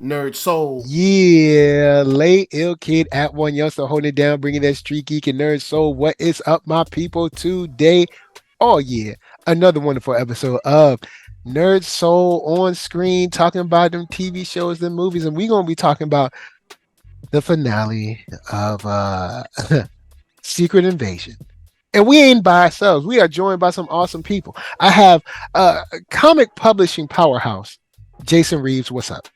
NERDSoul. Yeah, late ill kid at OneYoungsta holding it down, bringing that street geek and nerd soul. What is up, my people? Today, oh yeah, another wonderful episode of Nerd Soul on screen, talking about them TV shows and movies, and we're gonna be talking about the finale of Secret Invasion. And we ain't by ourselves. We are joined by some awesome people. I have comic publishing powerhouse, Jason Reeves. What's up?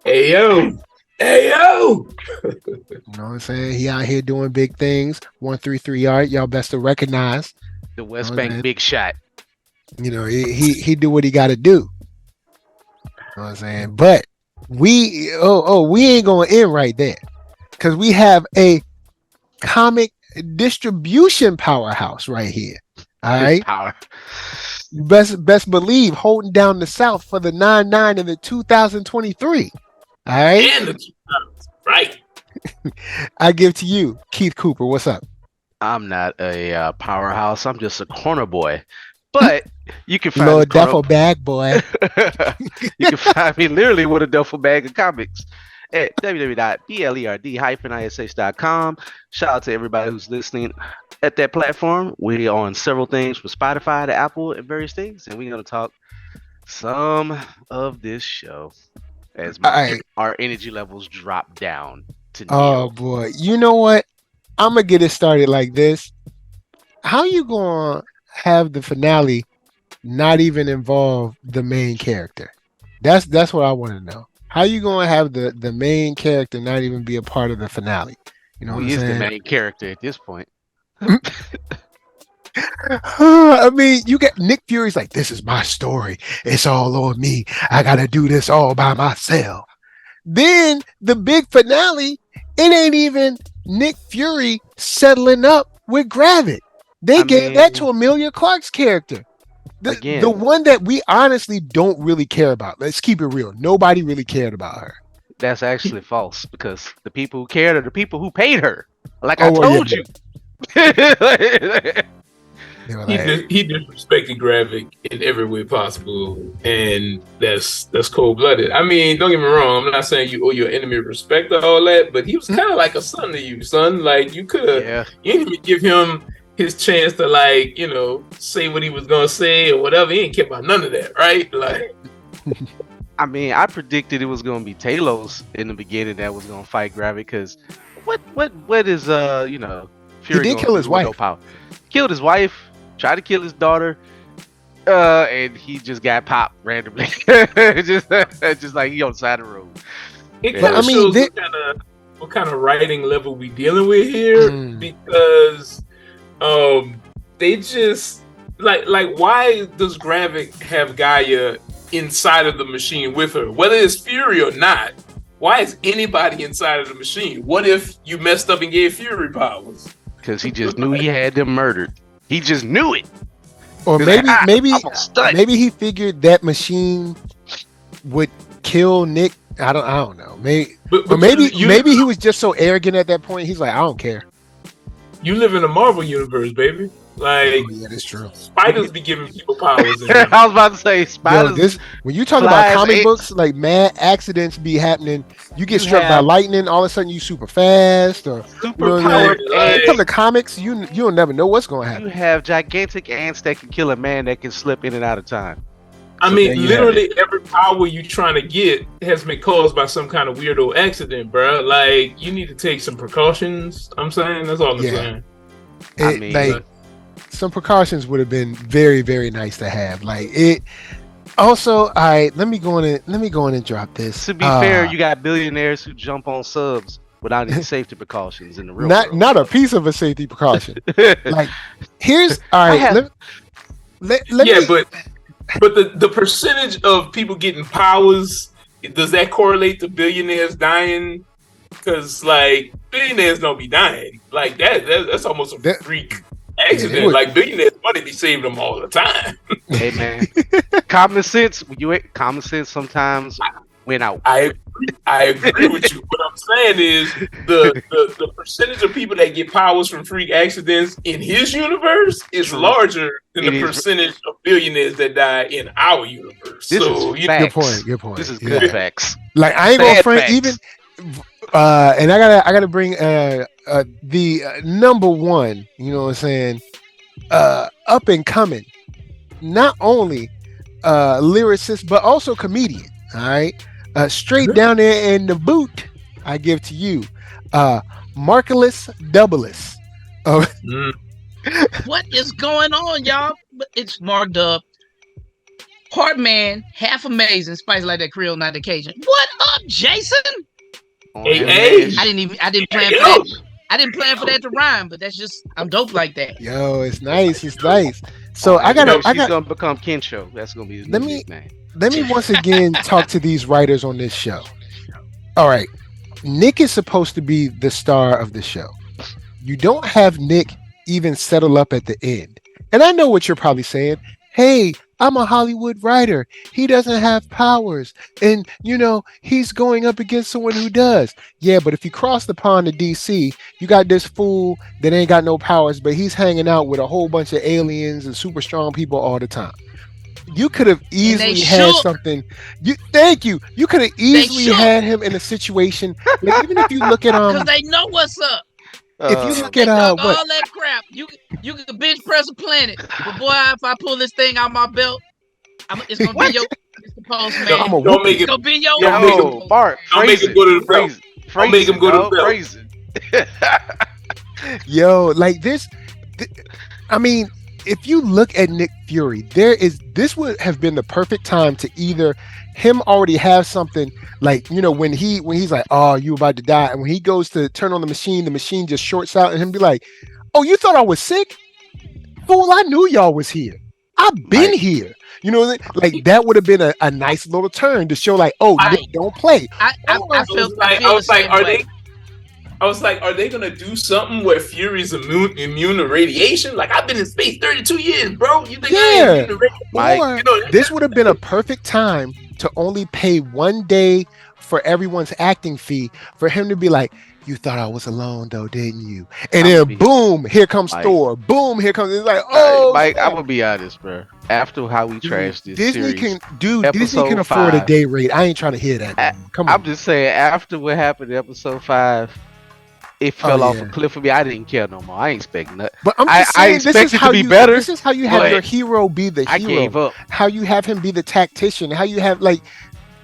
Hey yo, hey yo. You know what I'm saying? He out here doing big things. 133 art. Y'all best to recognize. The West Bank big shot. You know, he do what he got to do. You know what I'm saying? But we ain't gonna end right there, because we have a comic distribution powerhouse right here. All right. Power. Best believe holding down the South for the 9-9 in the 2023. All right. And the 2000s, right. I give to you, Keith Cooper. What's up? I'm not a powerhouse. I'm just a corner boy. But you can find Lord duffel bag boy. You can find me literally with a duffel bag of comics at www.blerd-ish.com. Shout out to everybody who's listening at that platform. We're on several things from Spotify to Apple and various things, and we're going to talk some of this show as our energy levels drop down to nil. Oh boy, you know what? I'm gonna get it started like this. How you gonna have the finale not even involve the main character? That's what I want to know. How you gonna have the main character not even be a part of the finale? You know what I'm saying? He is the main character at this point. I mean, you get Nick Fury's like, this is my story. It's all on me. I gotta do this all by myself. Then the big finale, it ain't even Nick Fury settling up with Gravik. They gave that to Emilia Clarke's character. The one that we honestly don't really care about. Let's keep it real. Nobody really cared about her. That's actually false, because the people who cared are the people who paid her. Like I told you. He disrespected Gravik in every way possible, and that's cold blooded. I mean, don't get me wrong. I'm not saying you owe your enemy respect or all that, but he was kind of like a son to you, son. Like you could have, you didn't even give him his chance to, like, you know, say what he was gonna say or whatever. He didn't care about none of that, right? Like, I mean, I predicted it was gonna be Talos in the beginning that was gonna fight Gravik, because what is you know, Fury he did kill his wife. No power. Killed his wife. Tried to kill his daughter, and he just got popped randomly. just like he on the side of the road. It kind of shows what kind of writing level we dealing with here, because they just like why does Gravik have Gaia inside of the machine with her? Whether it's Fury or not, why is anybody inside of the machine? What if you messed up and gave Fury powers? Because he just knew he had them murdered. He just knew it. Or maybe he figured that machine would kill Nick. I don't know. Maybe he was just so arrogant at that point. He's like, I don't care. You live in a Marvel universe, baby. Like, yeah, that's true. Spiders be giving people powers. I was about to say spiders. When you talk about comic books, like mad accidents be happening. You get struck by lightning, all of a sudden you super fast, or super powered. When it comes to comics, you'll never know what's going to happen. You have gigantic ants that can kill a man that can slip in and out of time. I mean, literally every power you trying to get has been caused by some kind of weirdo accident, bro. Like, you need to take some precautions. I'm saying that's all I'm saying. I mean, some precautions would have been very, very nice to have. Like it. Also, all right. Let me go in and drop this. To be fair, you got billionaires who jump on subs without any safety precautions in the real world. Not a piece of a safety precaution. Like, here's all right. But the percentage of people getting powers, does that correlate to billionaires dying? Because, like, billionaires don't be dying. Like that's almost a freak accident. Like, billionaires money be saving them all the time. Hey man, common sense sometimes went out. I I agree with you. What I'm saying is the percentage of people that get powers from freak accidents in his universe is True. larger than It the is. percentage of billionaires that die in our universe. This So is facts. Good point. Good point. This is Yeah. good facts. Like I ain't gonna Sad front facts. even. And I gotta bring the number one. You know what I'm saying? Up and coming. Not only lyricist but also comedian. All right. Straight down there in the boot. I give to you, Marcellus Doubleus. What is going on, y'all? It's marked up. Part man, half amazing, spicy like that Creole, not the Cajun. What up, Jason? Hey. I didn't plan for that. I didn't plan for that to rhyme, but that's just I'm dope like that. Yo, it's nice. It's nice. So I got. He's gonna become Kensho. That's gonna be his new nickname. Let me once again talk to these writers on this show. All right, Nick is supposed to be the star of the show. You don't have Nick even settle up at the end. And I know what you're probably saying. Hey, I'm a Hollywood writer. He doesn't have powers. And, he's going up against someone who does. Yeah, but if you cross the pond to DC, you got this fool that ain't got no powers, but he's hanging out with a whole bunch of aliens and super strong people all the time. You could have easily had something. Thank you. You could have easily had him in a situation. Like, even if you look at because they know what's up. If you look at all that crap, you can bench press a planet. But boy, if I pull this thing out my belt, it's gonna be your Mr. Postman. Don't make it. It's gonna be your. Yo, Bart, don't make him go to the belt. Don't make him go to the belt. Yo, like this. I mean, if you look at Nick Fury, this would have been the perfect time to either him already have something like, when he's like, oh, you about to die, and when he goes to turn on the machine just shorts out, and him be like, oh, you thought I was sick? Fool, I knew y'all was here. I've been here. Like that would have been a nice little turn to show like, oh, Nick, don't play. I was like, are they gonna do something where Fury's immune to radiation? Like, I've been in space 32 years, bro. You think I ain't immune to radiation? This would have been a perfect time to only pay 1 day for everyone's acting fee for him to be like, you thought I was alone though, didn't you? And then boom, here comes Thor. Boom, here comes. It's like, oh, Mike, I'm gonna be honest, bro. After how we trashed this Disney series, Disney can afford a day rate. I ain't trying to hear that. Come on. I'm just saying, after what happened in episode 5. It fell off a cliff for me. I didn't care no more. I ain't expecting that. But I'm just saying, I expected to be better. This is how you have your hero be the hero. I gave up. How you have him be the tactician. How you have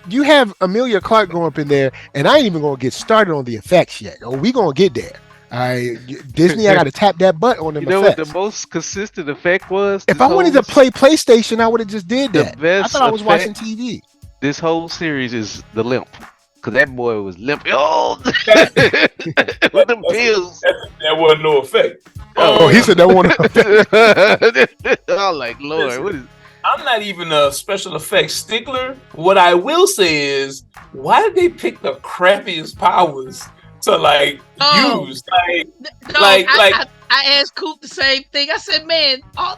you have Amelia Clark going up in there, and I ain't even gonna get started on the effects yet. Oh, we gonna get there. Disney, I gotta tap that butt on them effects. You know what the most consistent effect was? If I wanted to play PlayStation, I would have just did that. I thought I was watching TV. This whole series is the limp. Cause that boy was limp. Oh, with them pills. That wasn't no effect. Oh, he said that wasn't. I'm like, Lord, what is? I'm not even a special effects stickler. What I will say is, why did they pick the crappiest powers to use? I asked Coop the same thing. I said, man, all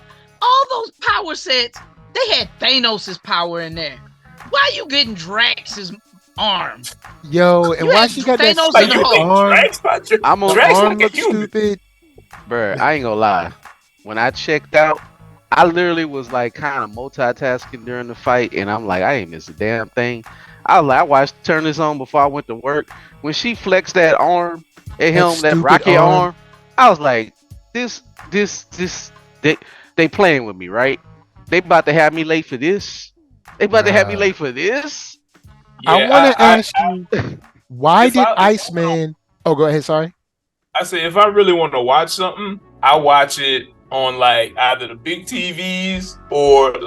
those power sets, they had Thanos' power in there. Why are you getting Drax's arm? Yo, and why she got Thanos that arm? I'm on arm look stupid. Bruh, I ain't gonna lie. When I checked out, I literally was like kind of multitasking during the fight, and I'm like, I ain't miss a damn thing. I watched turn this on before I went to work. When she flexed that arm at him, that rocket arm, I was like, this, they playing with me, right? They about to have me late for this. They about to have me late for this. Yeah, I want to ask you, why did Iceman? Oh, go ahead. Sorry. I said, if I really want to watch something, I watch it on either the big TVs or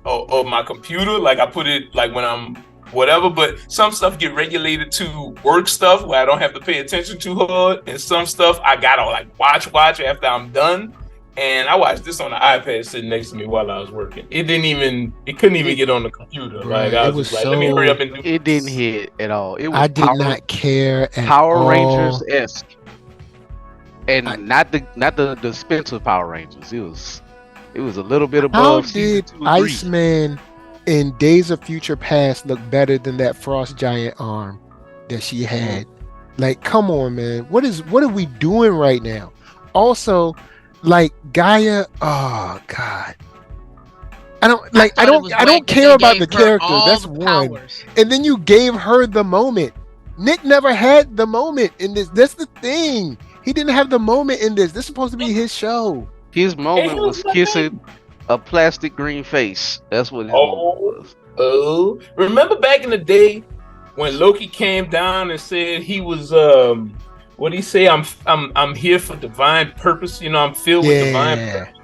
or my computer. Like I put it when I'm whatever. But some stuff get regulated to work stuff where I don't have to pay attention too hard, and some stuff I gotta watch after I'm done. And I watched this on the iPad sitting next to me while I was working. It couldn't even get on the computer. Right, I was let me hurry up and do it. It didn't hit at all. It was I did not care at Power all. Rangers-esque. And not the Spencer Power Rangers. It was a little bit above. How did Iceman in Days of Future Past look better than that Frost Giant arm that she had. Like, come on, man. What are we doing right now? Also, like Gaia, oh God. I don't care about the character. That's one. Powers. And then you gave her the moment. Nick never had the moment in this. That's the thing. He didn't have the moment in this. This is supposed to be his show. His moment was kissing a plastic green face. That's what his moment was. Oh, remember back in the day when Loki came down and said he was what did he say? I'm here for divine purpose. You know, I'm filled with divine purpose.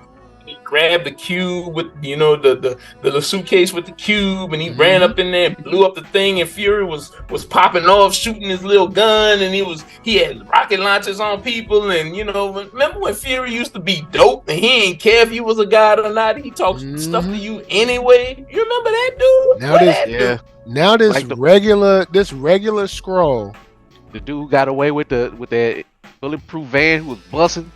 He grabbed the cube with the suitcase with the cube, and he ran up in there and blew up the thing, and Fury was popping off, shooting his little gun, and he had rocket launchers on people, and you know, remember when Fury used to be dope and he ain't care if you was a god or not, he talked stuff to you anyway. You remember that dude? Now this regular Skrull. The dude got away with that bulletproof van who was busting.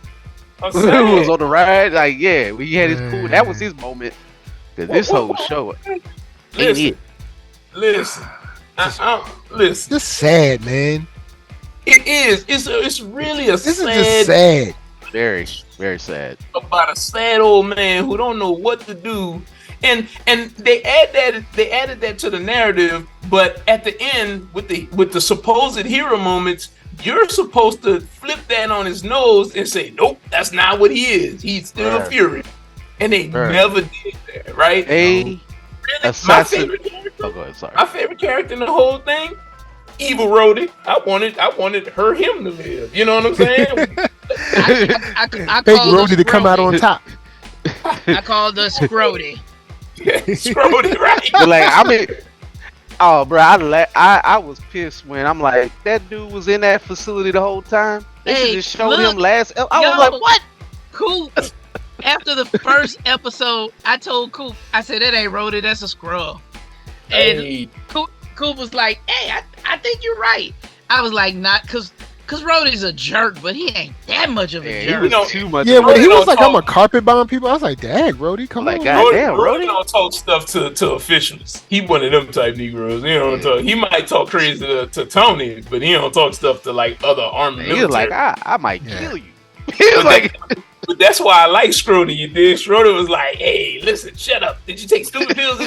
Who was on the ride? Like, yeah, we had his cool. That was his moment. Cause this whole show, listen. It's sad, man. It is. It's really This is just sad. Very, very sad. About a sad old man who don't know what to do. And they added that to the narrative, but at the end with the supposed hero moments, you're supposed to flip that on his nose and say, nope, that's not what he is. He's still a Fury. And they never did that, right? My favorite character in the whole thing, Evil Rhodey. I wanted him to live. You know what I'm saying? I Fake Rhodey to come out on top. I call the Scrody. Scrody, right? But like, I mean, oh, bro, I was pissed when I'm like, that dude was in that facility the whole time. They should just show him last. I was like, what? Coop. After the first episode, I told Coop, I said, that ain't Rhodey, that's a Skrull. And Coop was like, hey, I think you're right. I was like, not, because Rhodey's a jerk, but he ain't that much of a jerk. He was too much. Yeah, when he was like, I'm a carpet bomb people, I was like, dang, Rhodey, come on. Goddamn, Rhodey don't talk stuff to officials. He one of them type Negroes. You know what I'm talking. He might talk crazy to Tony, but he don't talk stuff to like other armed military. He was like, I might kill you. He was like... But that's why I like Scrody. You did. Scrody was like, "Hey, listen, shut up. Did you take stupid pills?"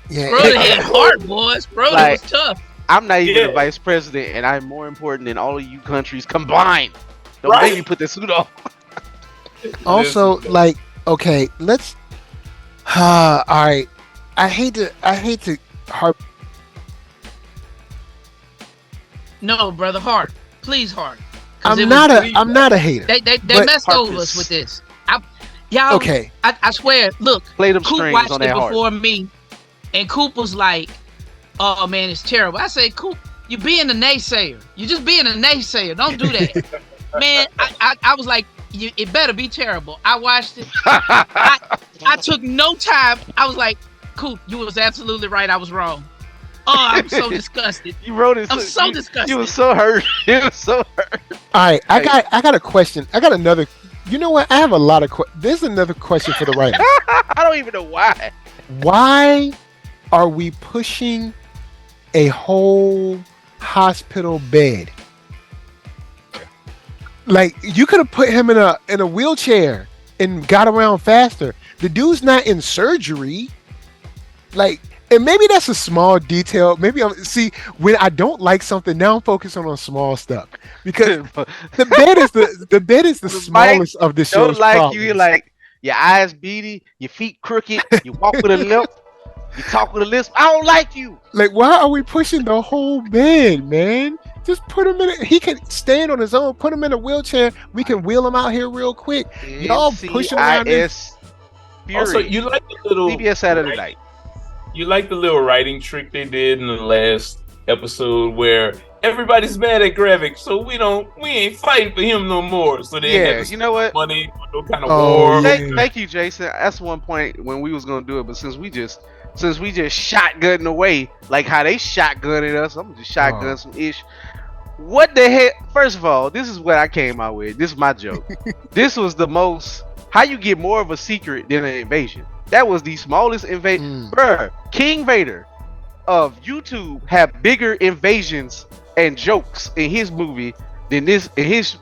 Scrody had heart, boys. Scrody was tough. I'm not even the vice president, and I'm more important than all of you countries combined. Don't make me put the suit on. Also, like, okay, let's. All right. I hate to harp. No, brother, Hart. Please, Hart. I'm not a hater. They messed over us with this. Y'all. Okay. I swear. Look, play them Coop strings watched on it that before me, and Coop was like, "Oh man, it's terrible." I say, Coop, you're being a naysayer. You're just being a naysayer. Don't do that, man. I was like, it better be terrible. I watched it. I took no time. I was like, Coop, you was absolutely right. I was wrong. Oh, I'm so disgusted. You wrote it. I'm so disgusted. You were so hurt. You were so hurt. All right, I got a question. I got another. You know what? I have a lot of questions. There's another question for the writers. I don't even know why. Why are we pushing a whole hospital bed? Like, you could have put him in a wheelchair and got around faster. The dude's not in surgery. Like. And maybe that's a small detail. Maybe when I don't like something, now I'm focusing on small stuff because the bed is the smallest of the show's don't like problems. You. You're like your eyes beady, your feet crooked, you walk with a limp, you talk with a lisp. I don't like you. Like, why are we pushing the whole bed, man? Just put him in. He can stand on his own. Put him in a wheelchair. We can wheel him out here real quick. Y'all pushing around this. Also, you like the little CBS Saturday Night. You like the little writing trick they did in the last episode where everybody's mad at Gravik, so we ain't fighting for him no more. So they had you know what? Money, no kind of war. Thank you, Jason. That's one point when we was gonna do it, but since we just shotgunning away, like how they shotgunning us, I'm just shotgun some ish. What the heck? First of all, this is what I came out with. This is my joke. This was the most. How you get more of a secret than an invasion? That was the smallest invasion. Bruh, King Vader of YouTube had bigger invasions and jokes in his movie than this, in his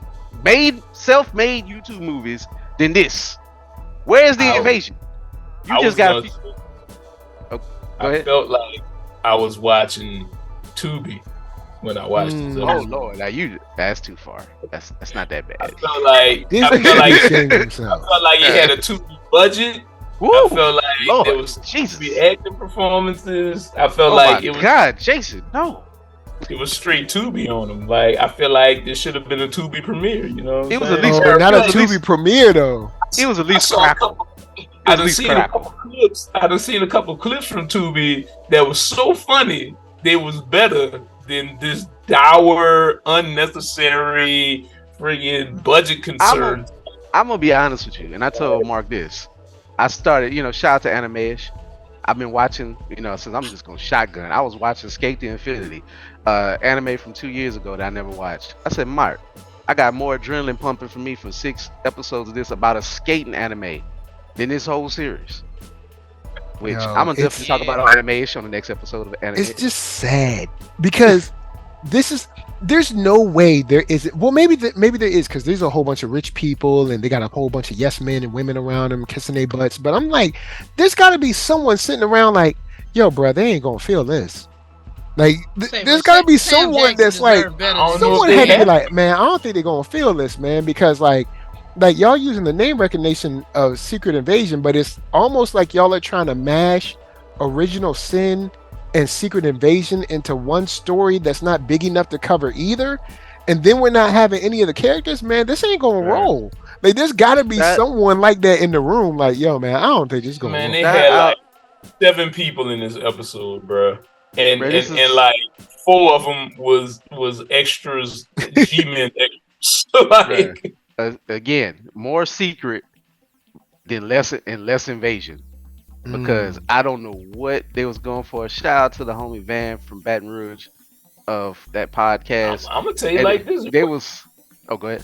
self-made YouTube movies than this. Where's the invasion? You just got. I felt like I was watching Tubi when I watched this. Oh Lord, now that's too far. That's not that bad. I felt like it had a Tubi budget. Woo! I felt like there was Tubi acting performances. I felt like it was God, Jason, no. It was straight Tubi on them. Like I feel like this should have been a Tubi premiere. You know, it was at least not a Tubi premiere though. It was at least crackle. I done seen a couple clips. I done seen a couple clips from Tubi that was so funny. They was better than this dour, unnecessary, friggin' budget concern. I'm gonna be honest with you, and I told Mark this. I started, shout out to Animeish. I've been watching, since I'm just gonna shotgun. I was watching Skate to Infinity, anime from 2 years ago that I never watched. I said, Mark, I got more adrenaline pumping for me for 6 episodes of this about a skating anime than this whole series. Which I'm gonna definitely talk about Animeish on the next episode of Anime. It's just sad because there's no way there isn't. Well, maybe there is, because there's a whole bunch of rich people and they got a whole bunch of yes men and women around them kissing their butts. But I'm like, there's got to be someone sitting around like, yo, bro, they ain't gonna feel this. Like, there's got to be someone that's like, someone had to be like, man, I don't think they're gonna feel this, man, because like y'all using the name recognition of Secret Invasion, but it's almost like y'all are trying to mash Original Sin and Secret Invasion into one story that's not big enough to cover either. And then we're not having any of the characters, man. This ain't gonna roll. Like, there's gotta be someone like that in the room. Like, yo, man, I don't think it's gonna roll. They had like 7 people in this episode, bro. And like 4 of them was extras, G-men extras. Like, again, more secret than less invasion. Because I don't know what they was going for. Shout out to the homie Van from Baton Rouge of that podcast. I'm gonna tell you like this. Go ahead.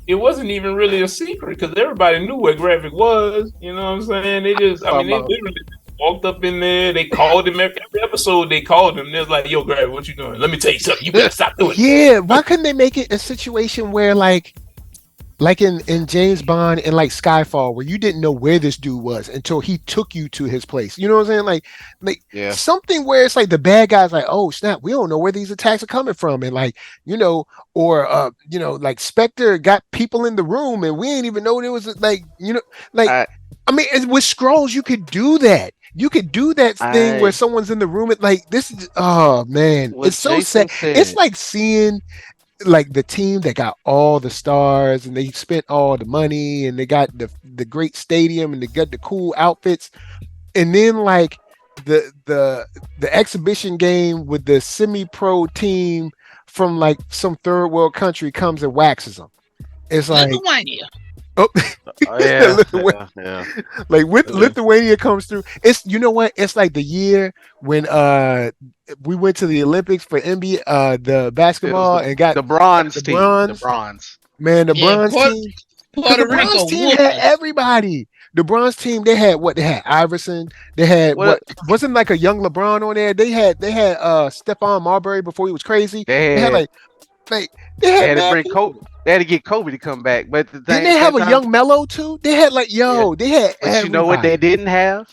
It wasn't even really a secret because everybody knew what Graphic was. You know what I'm saying? They just, they literally walked up in there. They called him every episode. They called him. They was like, "Yo, Graphic, what you doing? Let me tell you something. You better stop doing it." Yeah, why couldn't they make it a situation where like in James Bond and like Skyfall, where you didn't know where this dude was until he took you to his place. You know what I'm saying? Like something where it's like the bad guy's like, oh snap, we don't know where these attacks are coming from, and like, or like Spectre got people in the room and we ain't even know there was like, I mean, with Skrulls you could do that. You could do that thing where someone's in the room. Like, this is, oh man, it's so sad. It's like seeing like the team that got all the stars and they spent all the money and they got the great stadium and they got the cool outfits, and then like the exhibition game with the semi-pro team from like some third world country comes and waxes them. It's like Lithuania. Lithuania. Like Lithuania comes through. It's, you know what? It's like the year when we went to the Olympics for NBA, the basketball, and got the bronze team. The bronze. Man, the bronze team. Puerto The bronze team had everybody. The bronze team, they had Iverson. They had wasn't like a young LeBron on there. They had Stephon Marbury before he was crazy. They had to bring Kobe. They had to get Kobe to come back. But didn't they have a young Melo too? They had they had. But everybody. You know what they didn't have?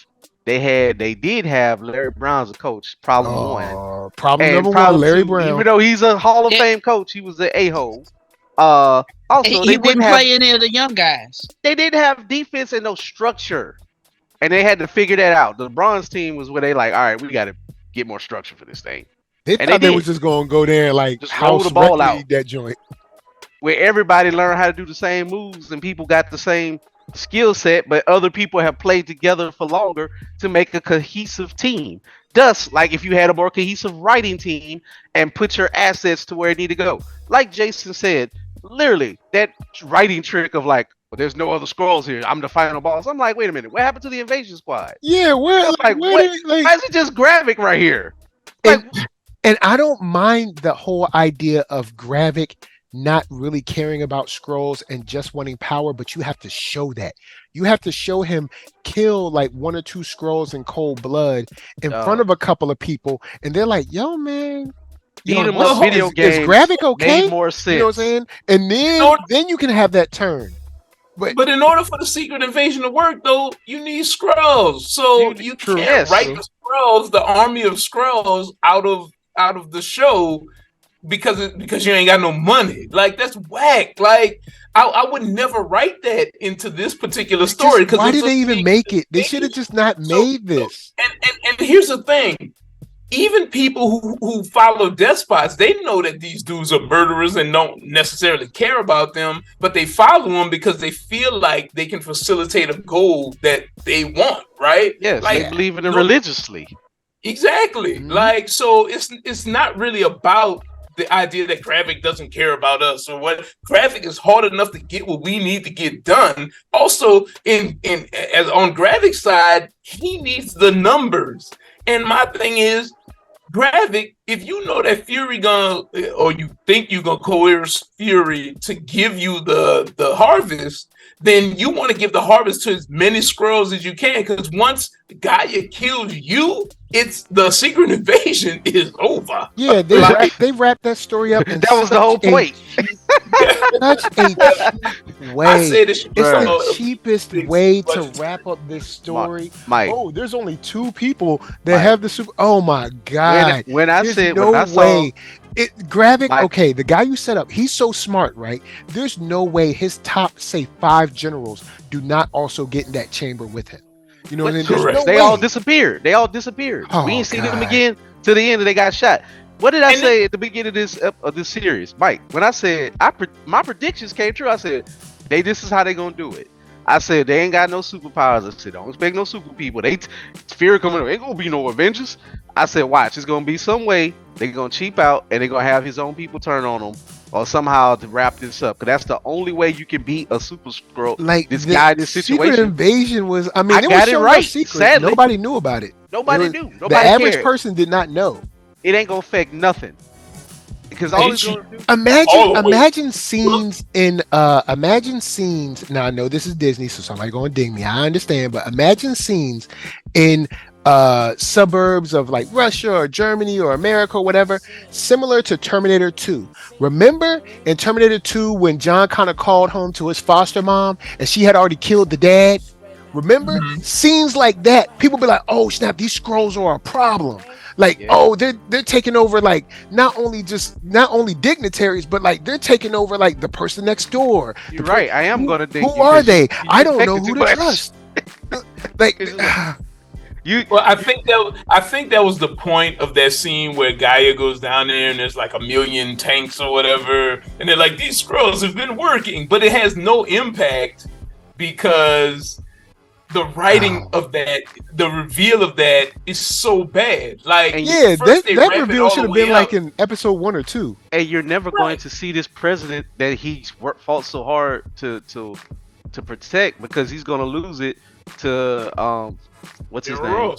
They did have Larry Brown as a coach. Problem one. Problem number one, Larry Brown. Even though he's a Hall of Fame coach, he was an a-hole. Also, he wouldn't play any of the young guys. They didn't have defense and no structure, and they had to figure that out. The bronze team was where they like, all right, we got to get more structure for this thing. They thought they was just going to go there and like just roll the ball out that joint, where everybody learned how to do the same moves and people got the same skill set, but other people have played together for longer to make a cohesive team. Thus, like if you had a more cohesive writing team and put your assets to where it need to go, like Jason said, literally that writing trick of like, well, there's no other Skrulls here, I'm the final boss. I'm like, wait a minute, what happened to the Invasion Squad? Yeah, where why is it just Gravik right here? And I don't mind the whole idea of Gravik not really caring about Skrulls and just wanting power, but you have to show that. You have to show him kill like 1 or 2 Skrulls in cold blood in front of a couple of people, and they're like, "Yo, man, Beat 'em up video games is Gravik okay?" made more sense. You know what I'm saying? And then you can have that turn. But in order for the secret invasion to work, though, you need Skrulls. So you can't write the Skrulls, the army of Skrulls, out of the show because you ain't got no money. Like, that's whack. Like, I would never write that into this particular story. Why did they even make it? They should have just not made this. And here's the thing. Even people who follow despots, they know that these dudes are murderers and don't necessarily care about them, but they follow them because they feel like they can facilitate a goal that they want, right? Yes, like, they believe in it religiously. Exactly. Mm-hmm. Like, so it's not really about the idea that Gravik doesn't care about us or what. Gravik is hard enough to get what we need to get done. Also, as on Gravik's side, he needs the numbers. And my thing is, Gravik, if you know that Fury or you think you're gonna coerce Fury to give you the harvest, then you want to give the harvest to as many Skrulls as you can. Because once Gaia kills you, it's the secret invasion is over. Yeah, they wrapped that story up, and that was the whole point. Such a cheap way. It's the cheapest way to wrap up this story. Mike. Oh, there's only 2 people that have the super. Oh my god! Gravik, Mike. Okay, the guy you set up, he's so smart, right? There's no way his top, say, 5 generals do not also get in that chamber with him. You know what I mean? No they all disappeared. Oh, we ain't seen them again to the end, and they got shot. What did I say at the beginning of this series, Mike? When I said my predictions came true, I said this is how they gonna do it. I said they ain't got no superpowers. I said don't expect no super people. Fury coming up, ain't gonna be no Avengers. I said watch, it's gonna be some way they're gonna cheap out and they're gonna have his own people turn on him or somehow to wrap this up. Because that's the only way you can beat a super Skrull. Like this guy, this situation. Secret invasion was. I mean, I got it right. Sadly, nobody knew about it. Nobody knew. Nobody the average cared. person did not know. It ain't gonna affect nothing. Because all it's gonna do. Imagine scenes in now I know this is Disney, so somebody gonna ding me. I understand, but imagine scenes in suburbs of like Russia or Germany or America or whatever, similar to Terminator 2. Remember in Terminator 2 when John Connor called home to his foster mom and she had already killed the dad? Remember? Scenes like that, people be like, oh snap, these Skrulls are a problem. Like, oh, they're taking over, like not only dignitaries, but like they're taking over like the person next door. You're right. I am gonna ding. Who are they? I don't know who to trust. Like, well, I think that was the point of that scene where Gaia goes down there and there's like 1 million tanks or whatever, and they're like, these Skrulls have been working, but it has no impact because the writing of that, the reveal of that is so bad. Like, that reveal should have been like in episode 1 or 2. And you're never going to see this president that he's fought so hard to protect, because he's going to lose it to what's his name?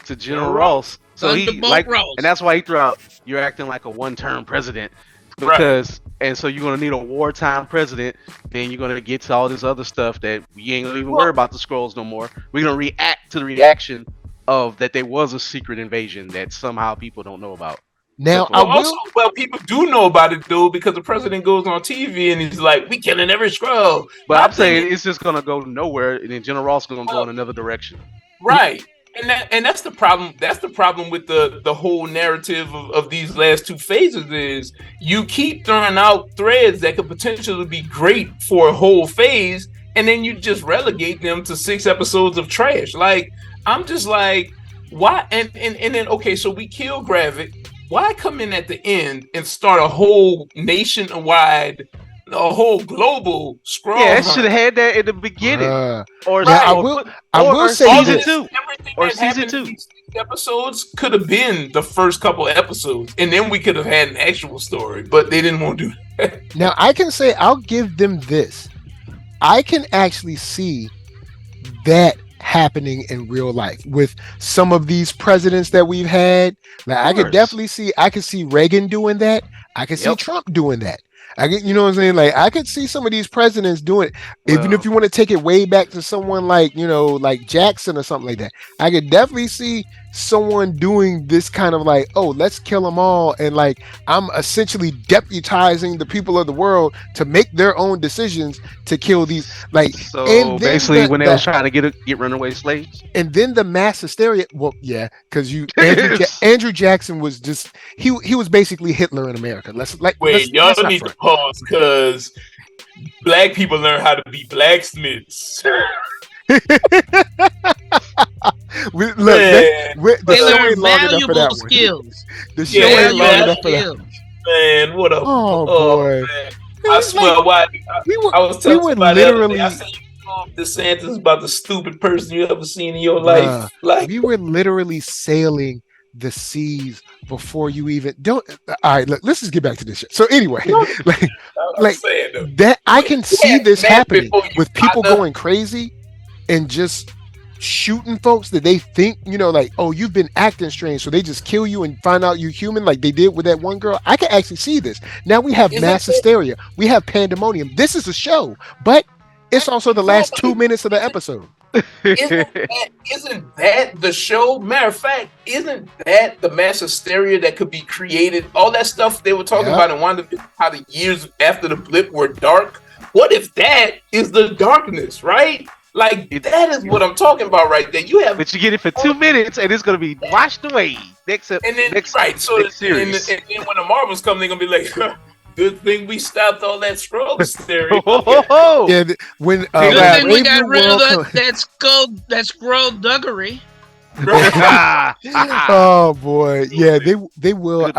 To General Ross. So he like, and that's why he threw out, you're acting like a one-term president. Because and so you're gonna need a wartime president. Then you're gonna get to all this other stuff that we ain't gonna even worry about the Skrulls no more. We're gonna react to the reaction of that there was a secret invasion that somehow people don't know about. Now, people do know about it though, because the president goes on TV and he's like, "We killing every Skrull." But I'm saying it's just gonna go nowhere, and then General Ross gonna go in another direction. Right. And that's the problem. That's the problem with the whole narrative of these last 2 phases is you keep throwing out threads that could potentially be great for a whole phase, and then you just relegate them to 6 episodes of trash. Like, I'm just like, why? And then okay, so we kill Gravik. Why come in at the end and start a whole nationwide, a whole global Skrull? Yeah, it should have had that in the beginning. I will say season 2. Or season 2. These episodes could have been the first couple episodes, and then we could have had an actual story, but they didn't want to do that. Now I can say I'll give them this. I can actually see that happening in real life with some of these presidents that we've had. Like, I could definitely see, I could see Reagan doing that. I could see Trump doing that. I get, you know what I'm saying? Like I could see some of these presidents doing it. Even if you want to take it way back to someone like, like Jackson or something like that. I could definitely see someone doing this kind of like, oh, let's kill them all. And like, I'm essentially deputizing the people of the world to make their own decisions to kill these. Like, So and then basically, when they was trying to get runaway slaves, and then the mass hysteria. Well, yeah, because Andrew Jackson was just he was basically Hitler in America. Y'all need to pause because black people learn how to be blacksmiths. They learn valuable skills. The show ain't long enough for that. Man, what a boy! Man. I swear, I was telling somebody literally. I said, DeSantis about the stupid person you ever seen in your life. Like we were literally sailing the seas before you even don't. All right, look, let's just get back to this shit. So anyway, that I can see this happening with people going crazy and just shooting folks that they think, like, oh, you've been acting strange, so they just kill you and find out you're human, like they did with that one girl. I can actually see this. Now we have mass hysteria. We have pandemonium. This is a show, but it's also the last 2 minutes of the episode. Isn't that the show? Matter of fact, isn't that the mass hysteria that could be created? All that stuff they were talking about in WandaVision, how the years after the blip were dark. What if that is the darkness, right? Like, that is what I'm talking about right there. But you get it for 2 minutes, and it's gonna be washed away. Next series. And then when the Marvels come, they're gonna be like, good thing we stopped all that Skrull hysteria. Yeah, when good thing we got rid of that Skrull duggery. Oh boy, yeah, they will.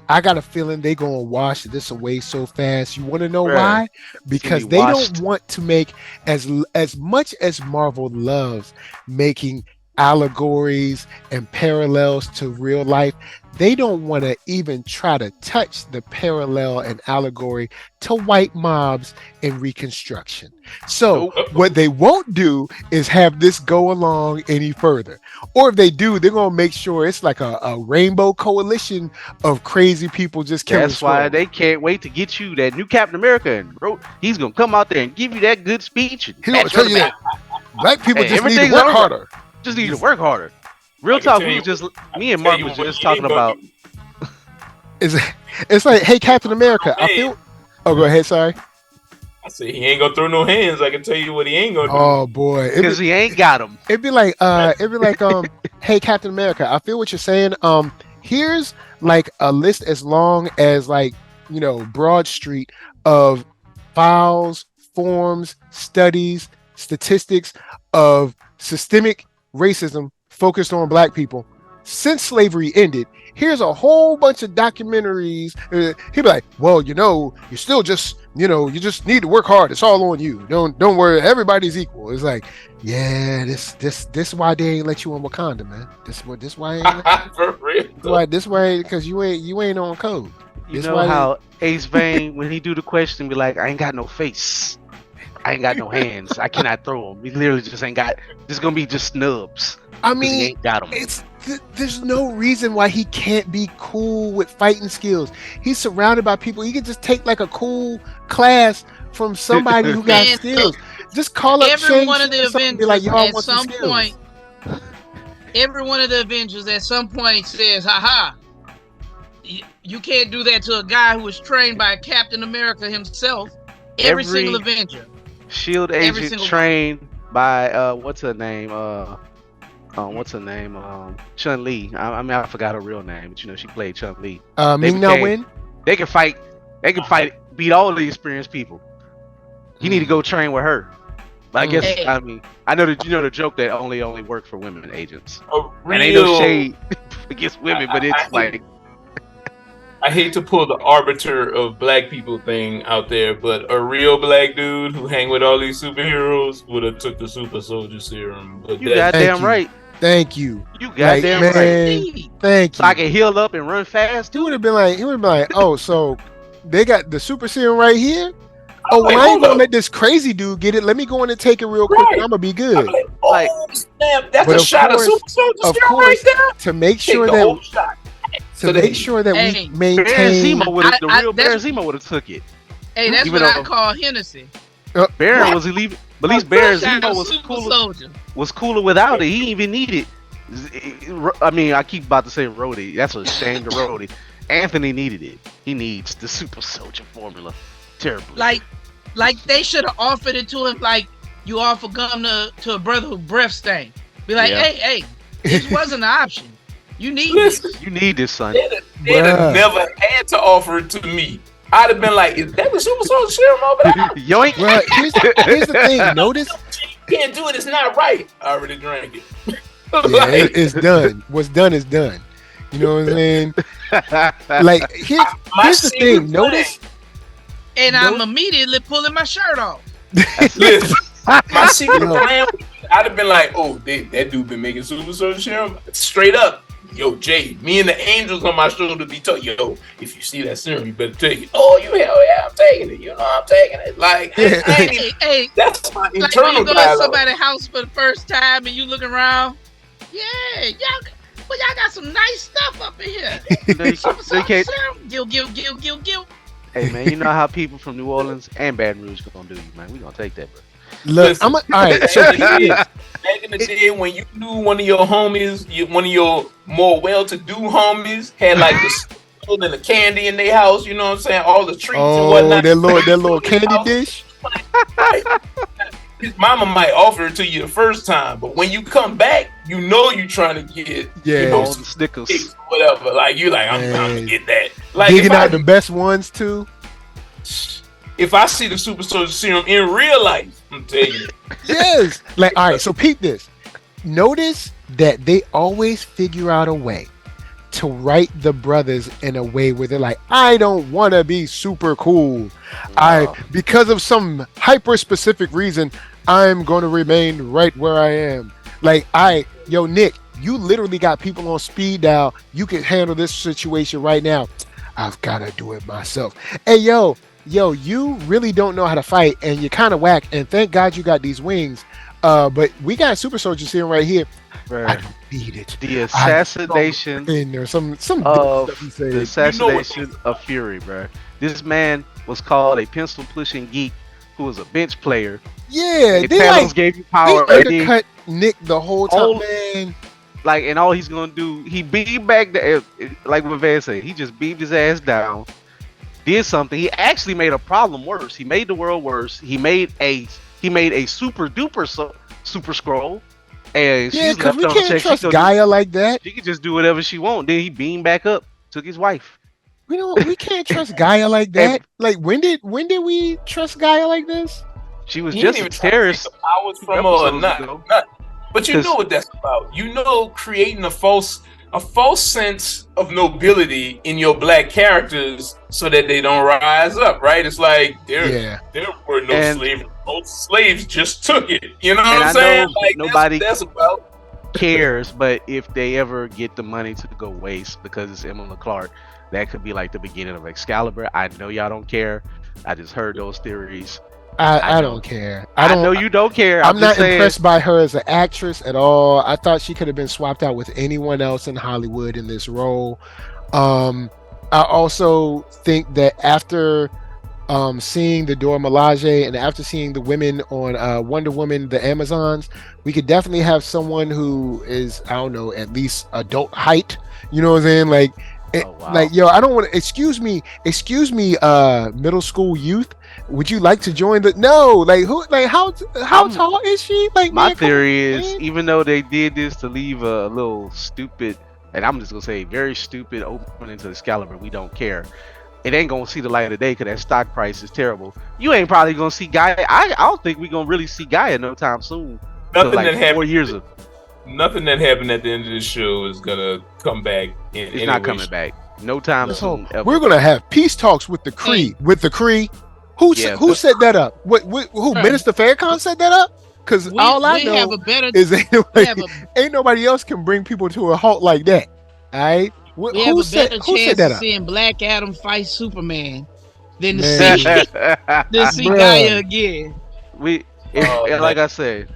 I got a feeling they're gonna wash this away so fast. You want to know why? Because they don't want to make as much as Marvel loves making allegories and parallels to real life. They don't want to even try to touch the parallel and allegory to white mobs in Reconstruction. So what they won't do is have this go along any further. Or if they do, they're going to make sure it's like a rainbow coalition of crazy people just killing. That's why they can't wait to get you that new Captain America. And he's going to come out there and give you that good speech. He's going to tell you that black people just need to work harder. Just need to work harder. Real talk, me and Mark was just talking about. It's like, hey, Captain America, I feel. Oh, go ahead. Sorry. I said he ain't gonna throw no hands. I can tell you what he ain't gonna do. Oh boy, because he ain't got them. It'd be like, hey, Captain America, I feel what you're saying. Here's like a list as long as Broad Street of files, forms, studies, statistics of systemic racism focused on black people since slavery ended. Here's a whole bunch of documentaries. He'd be like, well, you still just, you just need to work hard. It's all on you. Don't worry. Everybody's equal. It's like, yeah, this why they ain't let you on Wakanda, man. This why ain't for real. This why because you ain't on code. You know how Ace Vane, when he do the question, be like, I ain't got no face. I ain't got no hands. I cannot throw them. We literally just ain't got. This gonna be just snubs. I mean, he ain't got them. There's no reason why he can't be cool with fighting skills. He's surrounded by people. He can just take like a cool class from somebody who got skills. Just call up every one of the Avengers be like, y'all at some point. Every one of the Avengers at some point says, "Ha ha! You can't do that to a guy who was trained by Captain America himself." Every single Avenger. Shield agent trained by what's her name? Chun-Li. I mean, I forgot her real name, but she played Chun-Li. Ming-Na Wen. They can fight. Beat all the experienced people. You need to go train with her. But I guess I know that the joke that only work for women agents. And ain't no shade against women, but it's like. I hate to pull the arbiter of black people thing out there, but a real black dude who hang with all these superheroes would have took the super soldier serum. But you goddamn right. Thank you. You goddamn right. Thank you. So I can heal up and run fast. He would have been like, oh, so they got the super serum right here. Oh, well, I ain't gonna let this crazy dude get it. Let me go in and take it real quick, and I'm gonna be good. Like, snap! That's a shot of super soldier serum right there. To make sure that. To make sure that we maintain. The real Barazima would have took it. Hey, that's Even what I call Hennessy. Baron was leaving, but at least Baron Zemo was cooler without it. He didn't even need it. I mean, I keep about to say Rhodey. That's a shame to Rhodey. Anthony needed it. He needs the super soldier formula terribly. Like they should have offered it to him like you offer gum to a brother who breath stank. Be like, hey, this wasn't an option. You need this. You need this, son. They'd have never had to offer it to me. I'd have been like, is that the super soldier serum over there? Yoink. Well, here's the thing. Notice. You can't do it. It's not right. I already drank it. Yeah, it's done. What's done is done. You know what I'm saying? Like, here's the thing. Notice. And I'm immediately pulling my shirt off. Listen, my secret plan, I'd have been like, oh, that dude been making super soldier serum. Straight up. Yo, Jay, me and the angels on my shoulder be telling yo, if you see that serum, you better take it. Oh, you hell yeah, I'm taking it. You know I'm taking it. Like, hey, that's my like internal when you go dialogue. to somebody's house for the first time and you look around, y'all got some nice stuff up in here. Gil. Hey man, you know how people from New Orleans and Baton Rouge gonna do you, man. We gonna take that, bro. Look, all right. So back in the day when you knew one of your homies, one of your more well-to-do homies had like the and the candy in their house, you know what I'm saying? All the treats and whatnot. That little candy dish. His mama might offer it to you the first time, but when you come back, you know you're trying to get some Snickers, or whatever. Like you like, I'm trying to get that. Like digging out the best ones too. If I see the super soldier serum in real life, I'm telling you. Yes. Like, all right, so peep this. Notice that they always figure out a way to write the brothers in a way where they're like, I don't want to be super cool. Because of some hyper specific reason, I'm going to remain right where I am. Like, Nick, you literally got people on speed dial. You can handle this situation right now. I've got to do it myself. Hey, yo, you really don't know how to fight and you're kind of whack. And thank God you got these wings. But we got super soldiers sitting right here. Bruh. I don't need it. The assassination or some of stuff he said. the assassination of Fury, bro. This man was called a pencil pushing geek who was a bench player. Yeah, they like gave you power. They undercut Nick the whole time, man. Like, and all he's gonna do, he beat back like what Van said. He just beat his ass down. Did something. He actually made a problem worse. He made the world worse. He made a super duper super Skrull. And she's because left we on can't trust Gaia like that. She can just do whatever she wants. Then he beamed back up, took his wife. We can't trust Gaia like that. Like when did we trust Gaia like this? She was just a terrorist. Powers from her or not. But you know what that's about. You know, creating a false sense of nobility in your black characters so that they don't rise up, right? It's like there were no slaves. Most slaves just took it. You know what I'm saying? Like, nobody that's about. cares, but if they ever get the money to go waste because it's Emma Clark, that could be like the beginning of Excalibur. I know y'all don't care. I just heard those theories. I don't care. I know you don't care. I'm not impressed by her as an actress at all. I thought she could have been swapped out with anyone else in Hollywood in this role. I also think that after seeing the Dora Milaje and after seeing the women on Wonder Woman, the Amazons, we could definitely have someone who is, I don't know, at least adult height. You know what I'm saying? Like, like, yo, I don't want to. Excuse me, middle school youth. Would you like to join the? No, like who? Like how tall is she? Like my theory is, even though they did this to leave a little stupid, and I'm just gonna say very stupid opening to Excalibur, we don't care. It ain't gonna see the light of the day because that stock price is terrible. You ain't probably gonna see Gaia. I don't think we gonna really see Gaia no time soon. Nothing like that happened. 4 years of. Nothing that happened at the end of this show is gonna come back. It's not coming back. No time soon. Ever. We're gonna have peace talks with the Kree. With the Kree, who set that up? Who Minister Farrakhan set that up? Because all I know is ain't nobody else can bring people to a halt like that. All right. Who set that up? Seeing Black Adam fight Superman than to see Gaia again. Like I said,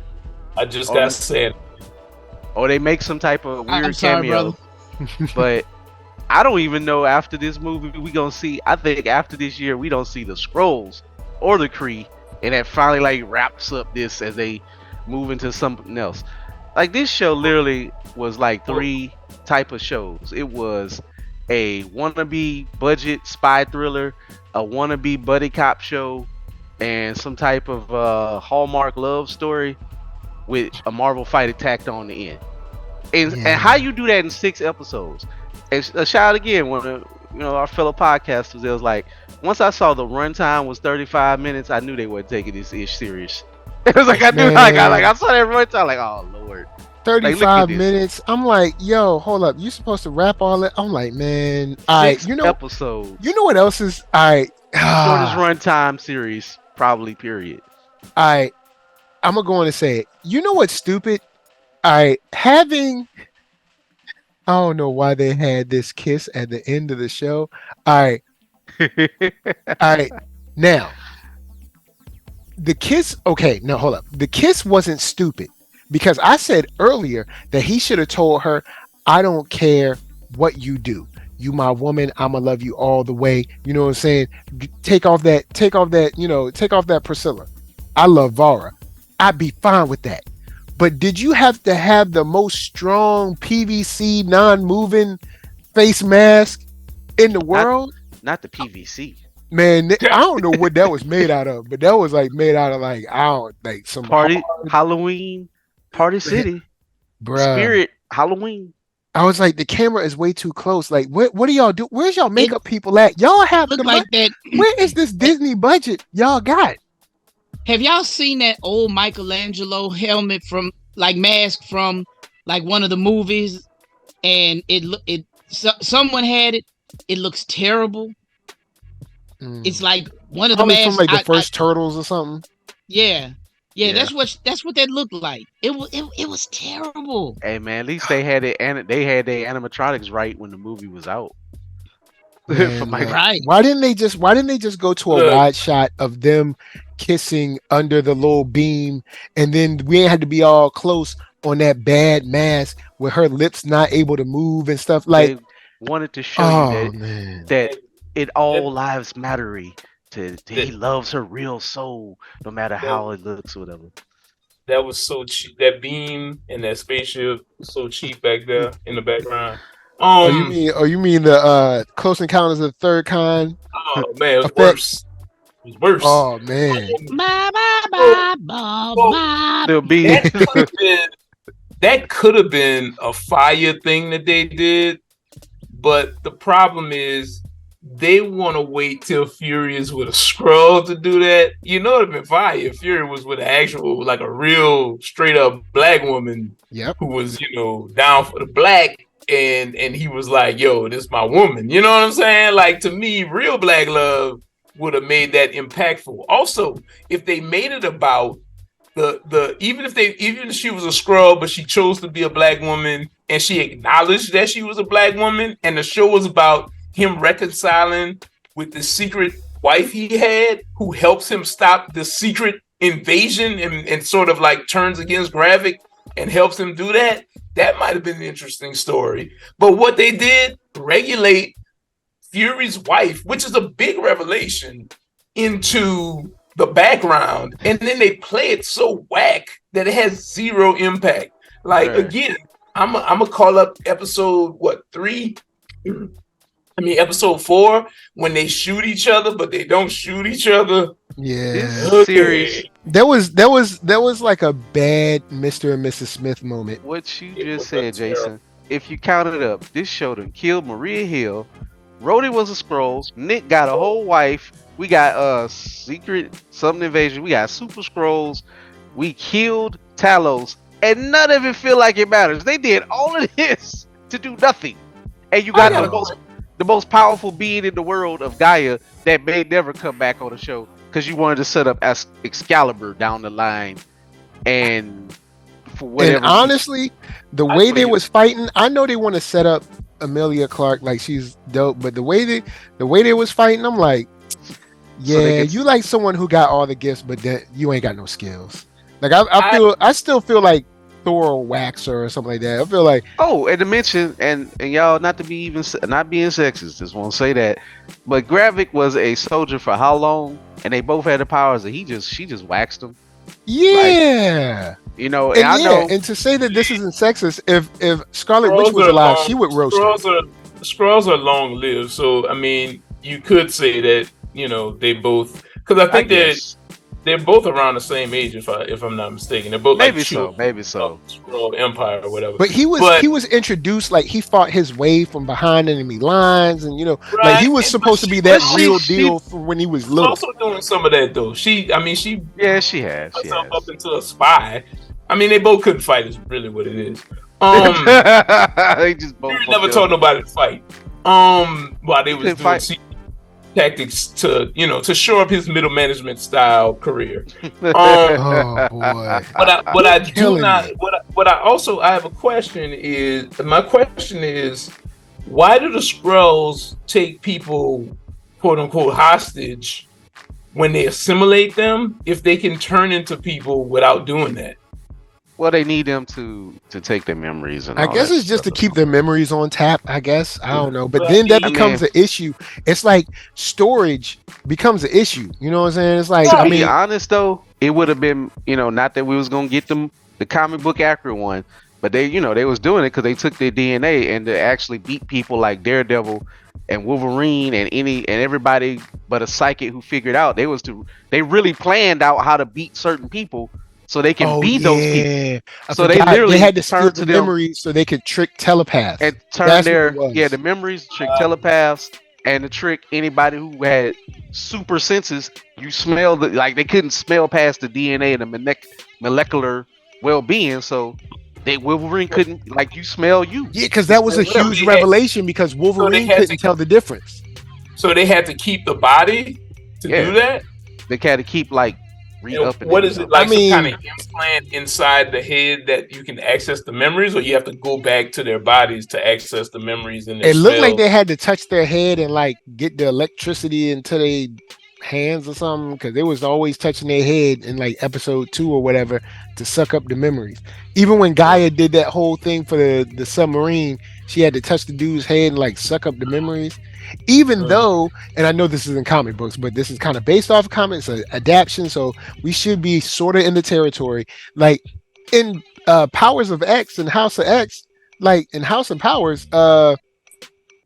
I just got said. Or they make some type of weird cameo, but I don't even know after this movie we gonna see. I think after this year we don't see the Skrulls or the Kree, and that finally like wraps up this as they move into something else. Like this show literally was like 3 type of shows. It was a wannabe budget spy thriller, a wannabe buddy cop show, and some type of Hallmark love story with a Marvel fight tacked on the end. And how you do that in 6 episodes? And a shout out again, one of our fellow podcasters. It was like, once I saw the runtime was 35 minutes, I knew they weren't taking this ish serious. It was like I knew, I saw that runtime, like, oh Lord, 35 minutes. I'm like, yo, hold up, you supposed to wrap all that? I'm like, man, all right, episodes. You know what else is all right? Shortest runtime series, probably. Period. All right, I'm gonna go on and say it. You know what's stupid? All right, I don't know why they had this kiss at the end of the show. All right. All right. Now, the kiss, okay, no, hold up. The kiss wasn't stupid because I said earlier that he should have told her, I don't care what you do. You my woman, I'ma love you all the way. You know what I'm saying? Take off that Priscilla. I love Vara. I'd be fine with that. But did you have to have the most strong PVC non-moving face mask in the world? Not the PVC. Man, I don't know what that was made out of, but that was like made out of some party Halloween Party City, bruh. Spirit Halloween. I was like, the camera is way too close. Like, what do y'all do? Where's y'all makeup people at? Y'all have look like that. Where is this Disney budget y'all got? Have y'all seen that old Michelangelo helmet mask from like one of the movies? And someone had it. It looks terrible. It's like one of the masks from like the first Turtles or something. Yeah. That's what that looked like. It was terrible. Hey man, at least they had it, and they had their animatronics right when the movie was out. Man, right. Why didn't they just go to a wide shot of them kissing under the little beam, and then we ain't had to be all close on that bad mask with her lips not able to move and stuff? Like, they wanted to show you that it all lives mattery. He loves her real soul, no matter how it looks or whatever. That was so cheap. That beam and that spaceship was so cheap back there in the background. You mean the Close Encounters of the Third Kind? Oh man, it was worse. It was worse. Oh man. That could have been a fire thing that they did, but the problem is they want to wait till Fury is with a Skrull to do that. You know, it'd been fire if Fury was with an actual, like a real straight up black woman, who was, down for the black. And he was like, yo, this is my woman. You know what I'm saying? Like, to me, real black love would have made that impactful. Also, if they made it about even if she was a Skrull, but she chose to be a black woman and she acknowledged that she was a black woman, and the show was about him reconciling with the secret wife he had who helps him stop the secret invasion and sort of like turns against Gravik and helps him do that. That might have been an interesting story. But what they did, regulate Fury's wife, which is a big revelation, into the background. And then they play it so whack that it has zero impact. Like, again, I'm going to call up episode, 3? Episode 4, when they shoot each other, but they don't shoot each other. Yeah. Series. That was like a bad Mr. and Mrs. Smith moment. What you just said, Jason. If you count it up, this show done killed Maria Hill. Rhodey was a Skrulls. Nick got a whole wife. We got secret something invasion. We got super Skrulls. We killed Talos, and none of it feel like it matters. They did all of this to do nothing, and you got the most powerful being in the world of Gaia that may never come back on the show because you wanted to set up as Excalibur down the line, and for whatever. And honestly, the way they was fighting, I know they want to set up Emilia Clarke like she's dope, but the way they was fighting, I'm like, yeah, you like someone who got all the gifts, but then you ain't got no skills. Like I still feel like Thor waxer or something like that. I feel like and to mention and y'all not being sexist, just want to say that, but Gravik was a soldier for how long? And they both had the powers, and she just waxed him. Yeah. Like, you know, and I know. And to say that this isn't sexist, if Scarlet Witch was alive, she would roast her. Skrulls are long lived, so I mean, you could say that, you know, they both, because I think they're both around the same age, if I'm not mistaken. They're both maybe so. Skrull Empire or whatever. But he was introduced, like he fought his way from behind enemy lines, and you know, like he was supposed to be that real deal for when he was little. Also doing some of that though. She has up into a spy. I mean, they both couldn't fight. Is really what it is. They just both never told nobody to fight. While they was doing tactics to shore up his middle management style career. Oh boy! I have a question. My question is, why do the Skrulls take people, quote unquote, hostage when they assimilate them if they can turn into people without doing that? Well, they need them to take their memories, and I guess it's just to keep their memories on tap. I guess I don't know, but then that becomes an issue. It's like storage becomes an issue. You know what I'm saying? It's like, to be honest though, it would have been, not that we was gonna get them the comic book accurate one, but they was doing it because they took their DNA and to actually beat people like Daredevil and Wolverine and everybody but a psychic who figured out they really planned out how to beat certain people. So they can beat those people. So they had to steal the memories so they could trick telepaths. And turn the memories, trick telepaths, and to trick anybody who had super senses. You smell they couldn't smell past the DNA and the molecular well-being. So Wolverine couldn't, you smell you. Yeah, because that was a huge revelation because Wolverine couldn't tell the difference. So they had to keep the body to do that? They had to keep what is it, like some kind of implant inside the head that you can access the memories, or you have to go back to their bodies to access the memories? And it looked like they had to touch their head and get the electricity into their hands or something, because they was always touching their head in episode 2 or whatever to suck up the memories. Even when Gaia did that whole thing for the submarine, she had to touch the dude's head and suck up the memories. Even though, and I know this is in comic books, but this is kind of based off of comics, adaptation, so we should be sort of in the territory. Like in Powers of X and House of X, in House of Powers,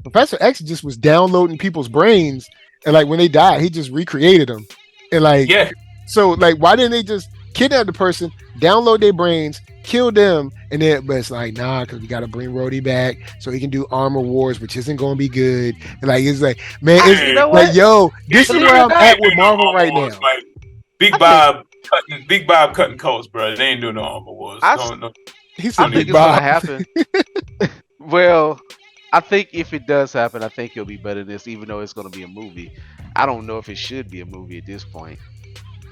Professor X just was downloading people's brains, and when they died, he just recreated them. And so why didn't they just kidnap the person, download their brains, kill them, and then, but it's nah, because we got to bring Rhodey back so he can do Armor Wars, which isn't going to be good. And it's man, it's this is where I'm at with Marvel right now. Big Bob cutting coats, bro. They ain't doing no Armor Wars. He said Big Bob. It's gonna happen. Well, I think if it does happen, I think it'll be better than this, even though it's going to be a movie. I don't know if it should be a movie at this point.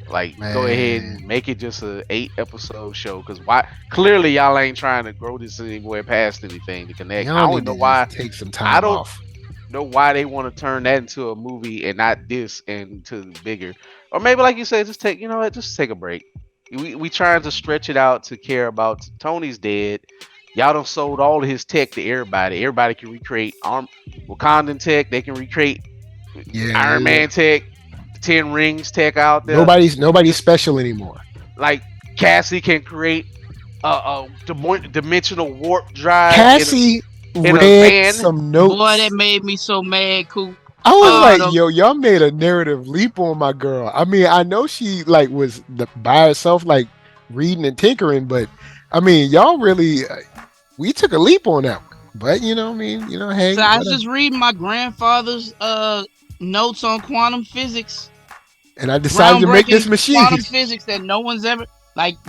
Go ahead and make it just a 8-episode show, because clearly y'all ain't trying to grow this anywhere past anything to connect. I don't know why. Take some time off. Know why they want to turn that into a movie and not this into bigger, or maybe like you said, just take a break. We trying to stretch it out to care about Tony's dead. Y'all done sold all of his tech to everybody. Everybody can recreate Wakandan tech. They can recreate Iron Man tech. 10 Rings tech out there. Nobody's special anymore. Cassie can create a dimensional warp drive. Cassie read some notes. Boy, that made me so mad, Coop. I was y'all made a narrative leap on my girl. I mean, I know she was by herself reading and tinkering, but I mean, y'all really we took a leap on that one. But hey. So I was just reading my grandfather's notes on quantum physics. And I decided to make this machine. Quantum physics that no one's ever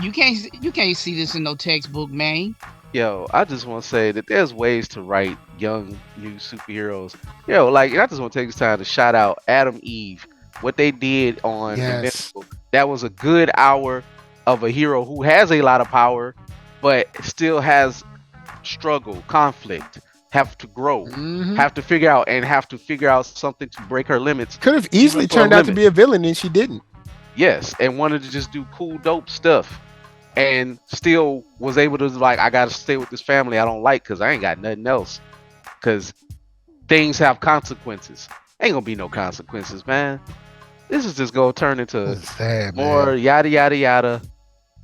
you can't see this in no textbook, man. Yo, I just want to say that there's ways to write young new superheroes. Yo, I just want to take this time to shout out Adam Eve. What they did on Invincible. That was a good hour of a hero who has a lot of power, but still has struggle, conflict, have to grow, have to figure out something to break her limits. Could have easily turned out to be a villain, and she didn't. Yes, and wanted to just do cool, dope stuff. and still was able to like, I gotta stay with this family I don't like because I ain't got nothing else. Because things have consequences. Ain't gonna be no consequences, man. This is just gonna turn into sad, more man. yada yada yada.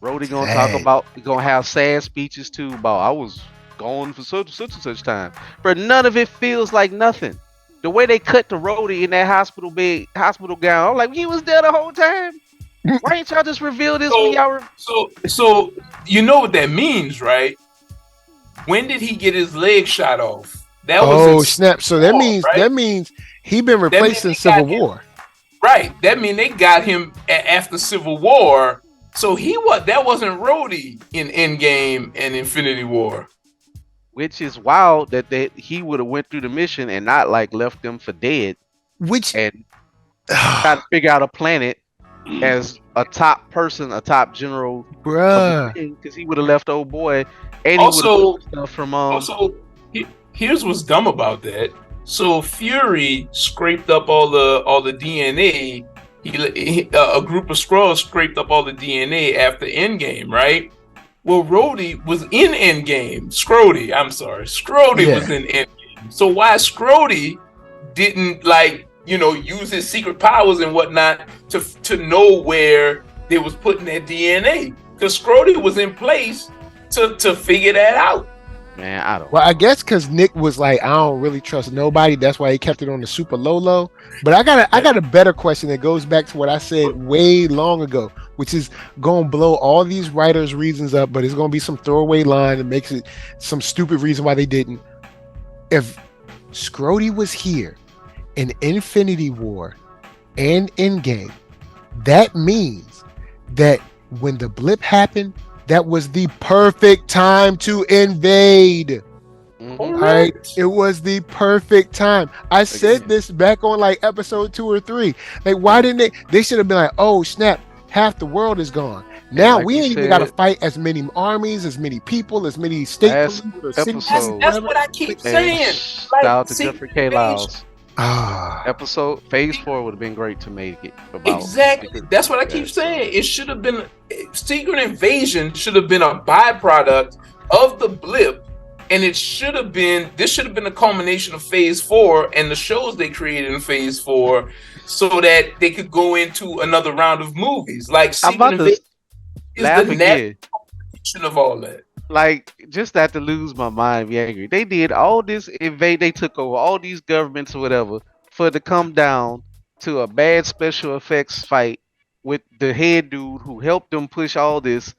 Rhodey gonna talk about, gonna have sad speeches too about I was gone for such and such time. But none of it feels like nothing. The way they cut the Rhodey in that hospital bed, hospital gown, I'm like, he was there the whole time. Why ain't y'all just reveal this when y'all? So you know what that means, right? When did he get his leg shot off? That was snap! So that means he been replaced in Civil War. Right. That means they got him after Civil War. So that wasn't Rhodey in Endgame and Infinity War. Which is wild that he would have went through the mission and not like left them for dead. And try to figure out a planet as a top person, a top general, bruh. Because he would have left old boy, and he would have stuff from. Also, here's what's dumb about that. So Fury scraped up all the DNA. A group of Skrulls scraped up all the DNA after Endgame, right? Well, Rhodey was in Endgame. Scrody was in Endgame. So why Scrody didn't use his secret powers and whatnot to know where they was putting that DNA? Because Scrody was in place to figure that out. Man, I don't. Well, I guess because Nick was like, I don't really trust nobody. That's why he kept it on the super low. But I got a better question that goes back to what I said way long ago, which is gonna blow all these writers' reasons up, but it's gonna be some throwaway line that makes it some stupid reason why they didn't. If Scrody was here in Infinity War and Endgame, that means that when the blip happened, that was the perfect time to invade. All right, it was the perfect time. I said this back on like episode 2 or 3. Like, why didn't they should have been like, oh snap, half the world is gone. Now like we ain't even got to fight as many armies, as many people, as many state police or cities. That's what I keep saying. Shout out to Jeffrey K. Lyles. Episode Phase 4 would have been great to make it about. Exactly. That's what I keep saying. It should have been Secret Invasion should have been a byproduct of the blip, and this should have been a culmination of Phase 4 and the shows they created in Phase 4, so that they could go into another round of movies. Like Secret Invasion is the next culmination of all that. Like, just not to lose my mind, be angry. They did all this they took over all these governments or whatever for it to come down to a bad special effects fight with the head dude who helped them push all this,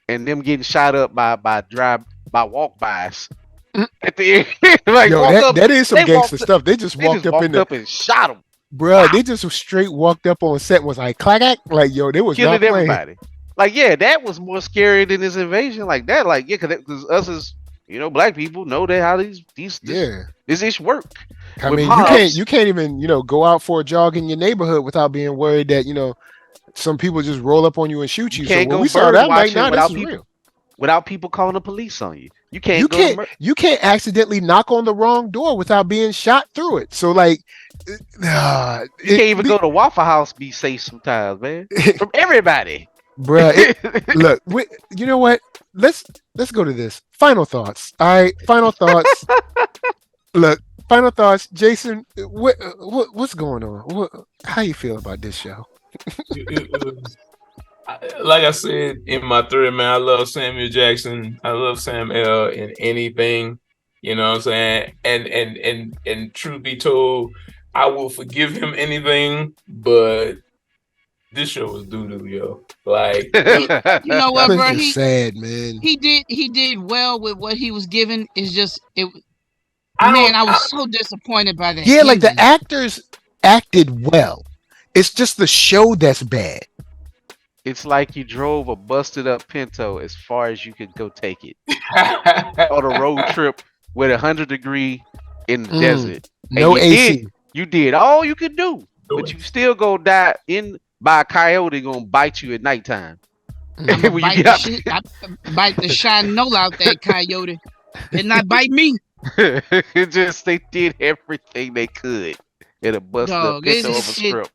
and them getting shot up by walk-bys. At the end, like, yo, that is some gangster stuff. They just walked up and shot him. Bruh, they just straight walked up on set and was like, clack, like, yo, they was killing not playing. Everybody. Like, yeah, that was more scary than this invasion. Like that, like, yeah, because us as black people know that how this ish work. I mean, you can't even go out for a jog in your neighborhood without being worried that some people just roll up on you and shoot you. Can't so when go we saw that night, now without this is real. Without people calling the police on you. You can't accidentally knock on the wrong door without being shot through it. So like, you can't even go to Waffle House be safe sometimes, man. From everybody. Bruh, look, you know what? Let's go to this. Final thoughts. All right, final thoughts. Look, final thoughts. Jason, what's going on? How you feel about this show? Like I said in my thread, man, I love Samuel Jackson. I love Sam L in anything. You know what I'm saying? And truth be told, I will forgive him anything, but this show was doo-doo, yo. Like, you know what, bro? He's sad, man. He did well with what he was given. It's just I was so disappointed by that. Yeah, ending. Like the actors acted well. It's just the show that's bad. It's like you drove a busted up Pinto as far as you could go take it on a road trip with 100-degree in the desert. No AC. You did all you could do, but you still go die by a coyote gonna bite you at nighttime. Bite the shinola out that coyote. Did not bite me. They did everything they could in a busted up Pinto of a script.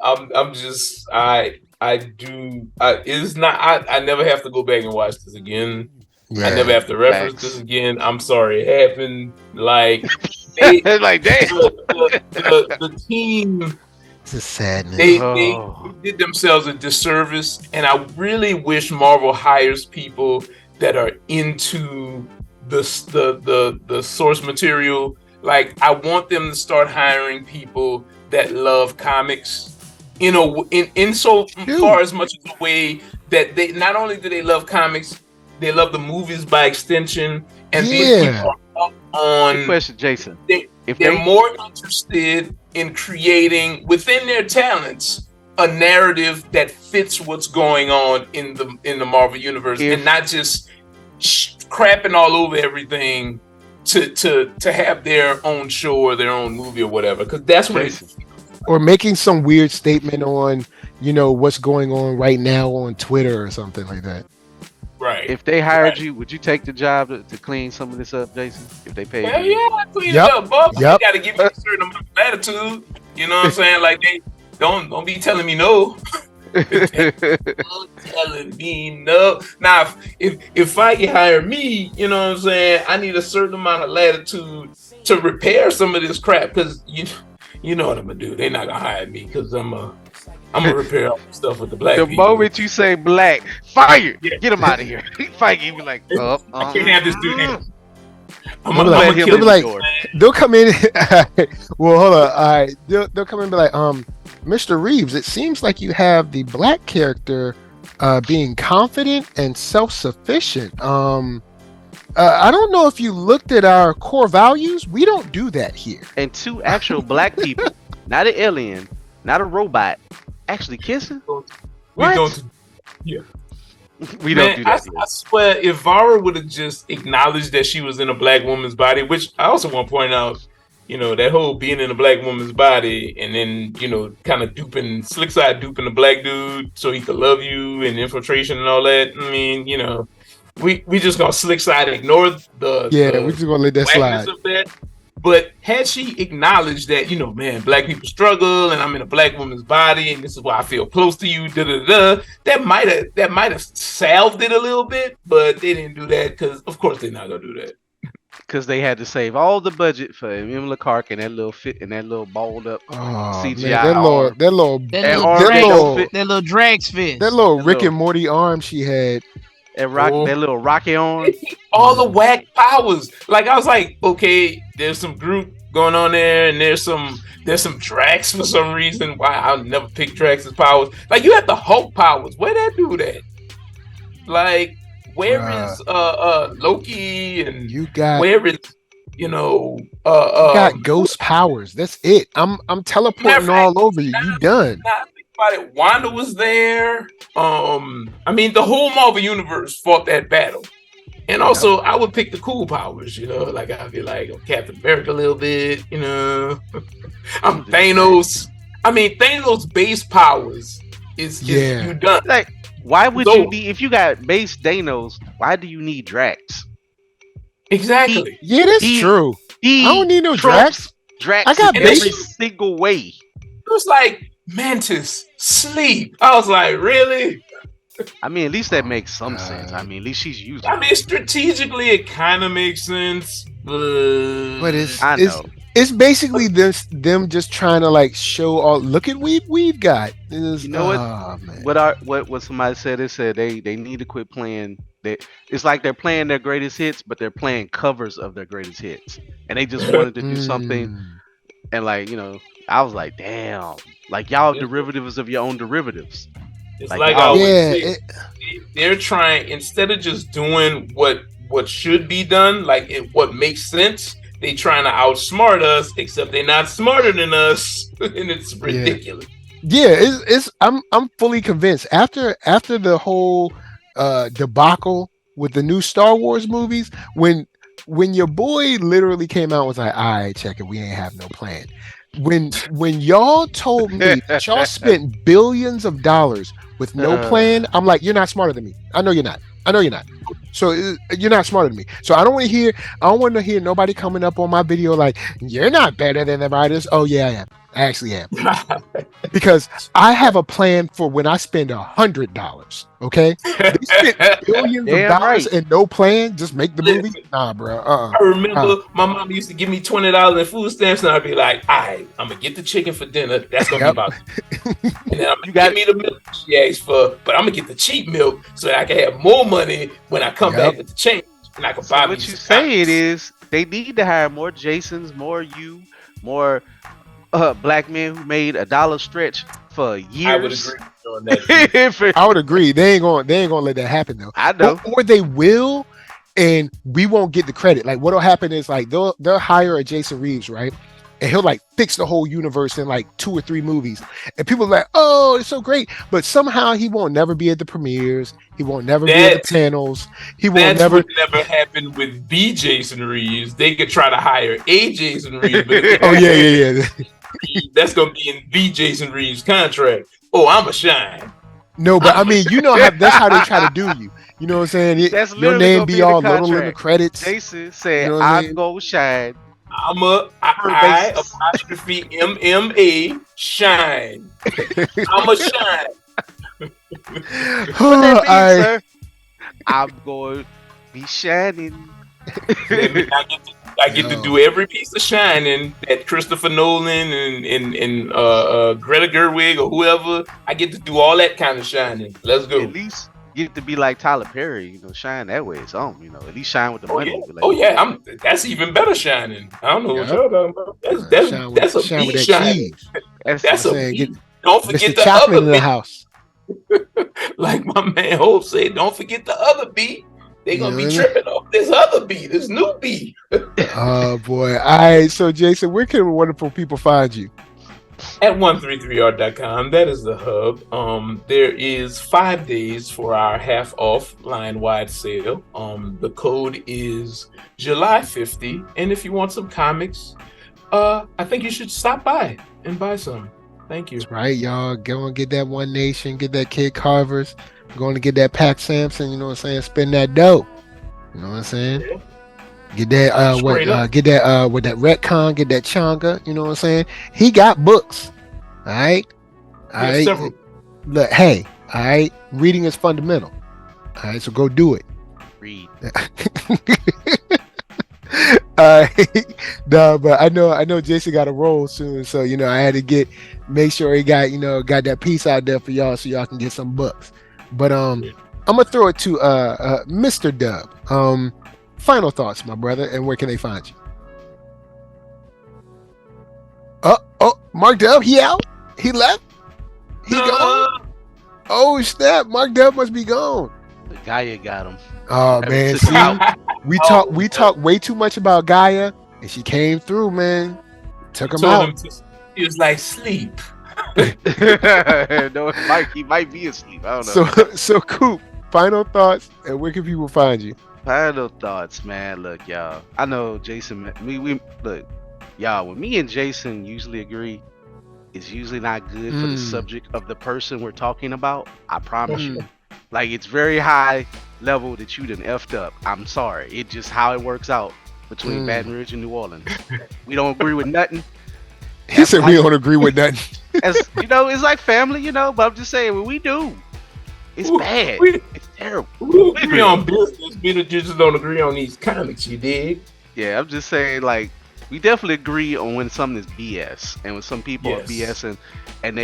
I'm just It's not. I never have to go back and watch this again. Yeah. I never have to reference this again. I'm sorry it happened. Like they, like damn. The team. It's a sadness. They did themselves a disservice, and I really wish Marvel hires people that are into the source material. Like I want them to start hiring people that love comics in so far as much as a way that they not only do they love comics, they love the movies by extension, and these people are up on. Good question, Jason. They're more interested in creating within their talents a narrative that fits what's going on in the Marvel universe, and not just crapping all over everything to have their own show or their own movie or whatever. Because that's what. Or making some weird statement on, what's going on right now on Twitter or something like that. Right. If they hired you, would you take the job to clean some of this up, Jason? If they paid you? Yeah, I clean it up, Bob. They got to give me a certain amount of latitude. You know what I'm saying? Like they don't be telling me no. Don't telling me no. Now, if I can hire me, you know what I'm saying? I need a certain amount of latitude to repair some of this crap because you know what I'm gonna do. They're not gonna hire me because I'm gonna repair all the stuff with the black people. The moment you say black, fire! Get him out of here. Fire! You be like, I can't have this dude. I'm gonna kill him. Like, they'll come in. Well, hold on. All right, they'll come in and be like, Mr. Reeves, it seems like you have the black character being confident and self-sufficient. I don't know if you looked at our core values. We don't do that here. And two actual black people, not an alien, not a robot, actually kissing. We don't. Yeah. We don't do that. I swear, if Vara would have just acknowledged that she was in a black woman's body, which I also want to point out, that whole being in a black woman's body and then, kind of slick side duping the black dude so he could love you and infiltration and all that. I mean, we just gonna slick side ignore the we're just gonna let that slide. Of that. But had she acknowledged that, man, black people struggle and I'm in a black woman's body and this is why I feel close to you, that might have salved it a little bit, but they didn't do that because of course they're not gonna do that. Because they had to save all the budget for Emilia Clarke and that little fit and that little balled up CGI. Man, that little drags fit. That little Rick and Morty arm she had. That little rocky arm. All the whack powers. Like I was like, okay, there's some group going on there, and there's some Drax for some reason. Why I'll never pick Drax's powers. Like you have the Hulk powers. Where that dude at? Like where is Loki and where is you got ghost powers. That's it. I'm teleporting all over you. You done. About it, Wanda was there. I mean, the whole Marvel universe fought that battle, and also I would pick the cool powers. Like I'd be like Captain America a little bit. I'm Thanos. I mean, Thanos' base powers is you done. Like, why would you need if you got base Thanos? Why do you need Drax? Exactly. That's true. I don't need no Drax. Drax I got every single way. It was like Mantis, sleep. I was like, really? I mean, at least that makes some sense. I mean, at least she's using. I mean, strategically, it kind of makes sense, but it's basically them just trying to like show all. Look at we've got. You know what? What somebody said? They said they need to quit playing. It's like they're playing their greatest hits, but they're playing covers of their greatest hits, and they just wanted to do something. And like I was like, damn, like y'all derivatives of your own derivatives. It's like I always say, they're trying, instead of just doing what should be done, like what makes sense, they trying to outsmart us, except they're not smarter than us, and it's ridiculous. It's I'm fully convinced after the whole debacle with the new Star Wars movies, when your boy literally came out and was like, all right, check it, we ain't have no plan. When y'all told me that y'all spent billions of dollars with no plan, I'm like, you're not smarter than me. I know you're not. So you're not smarter than me. So I don't want to hear nobody coming up on my video like, you're not better than the writers. Oh yeah, I actually am. Because I have a plan for when I spend $100. Okay, they spent billions of dollars and no plan. Just make the movie. Nah, bro. I remember my mom used to give me $20 in food stamps, and I'd be like, "All right, I'm gonna get the chicken for dinner. That's gonna be about." And then I'm gonna give me the milk she asked for, but I'm gonna get the cheap milk so that I can have more money when I come back with the change, and I can buy me. What you saying is they need to hire more Jasons, more you, more black men who made $1 stretch for years. I would agree on that. I would agree. They ain't gonna let that happen though. I know. Or they will, and we won't get the credit. Like what'll happen is like they'll hire a Jason Reeves, right? And he'll like fix the whole universe in like 2 or 3 movies. And people are like, oh, it's so great. But somehow he won't never be at the premieres. He won't never be at the panels. He won't never happen with B. Jason Reeves. They could try to hire A. Jason Reeves. But oh yeah. That's gonna be in B. Jason Reeves' contract. Oh, I'm a shine. No, but I mean, you know that's how they try to do you. You know what I'm saying? Your name be all little in the credits. Jason said, I'm gonna shine. I'm I apostrophe MMA shine. I'm a shine. What that mean, sir? I'm going to be shining. I get to do every piece of shining that Christopher Nolan and Greta Gerwig or whoever. I get to do all that kind of shining. Let's go. At least get to be like Tyler Perry, shine that way. So, at least shine with the money. Yeah. Like, that's even better shining. I don't know what you're talking about. That's a beat shine. That's a beat. Don't forget the other in the house. Like my man Hope said, don't forget the other beat. They're going to be tripping off this other beat, this new beat. Oh, boy. All right. So, Jason, where can wonderful people find you? At 133art.com. That is the hub. There is 5 days for our half off line-wide sale. The code is July 50. And if you want some comics, I think you should stop by and buy some. Thank you. That's right, y'all. Go and get that One Nation, get that Kid Carver's. Going to get that Pac Sampson, you know what I'm saying? Spend that dough. You know what I'm saying? Yeah. Get that get that with that retcon, get that Changa, you know what I'm saying? He got books. All right. All right. Several. Look, hey, all right. Reading is fundamental. All right, so go do it. Read. No, but I know Jason got a roll soon, so I had to make sure he got that piece out there for y'all so y'all can get some books. But I'm gonna throw it to Mr. Dub. Final thoughts, my brother, and where can they find you? Oh, Mark Dub, he out? He left? He gone? Oh snap! Mark Dub must be gone. The Gaia got him. Oh man, see, we talk way too much about Gaia, and she came through, man. Took him out. He was like sleep. No, he might be asleep. I don't know. So Coop, final thoughts, and where can people find you? Final thoughts, man. Look, y'all. I know Jason. We look, y'all. When me and Jason usually agree, it's usually not good for the subject of the person we're talking about. I promise you. Like it's very high level that you done effed up. I'm sorry. It's just how it works out between Baton Rouge and New Orleans. We don't agree with nothing. He said we don't agree with nothing. As it's like family, but I'm just saying when we do, it's bad. It's terrible. We agree on business, we just don't agree on these comics, you dig? Yeah, I'm just saying like we definitely agree on when something is BS and when some people are BSing and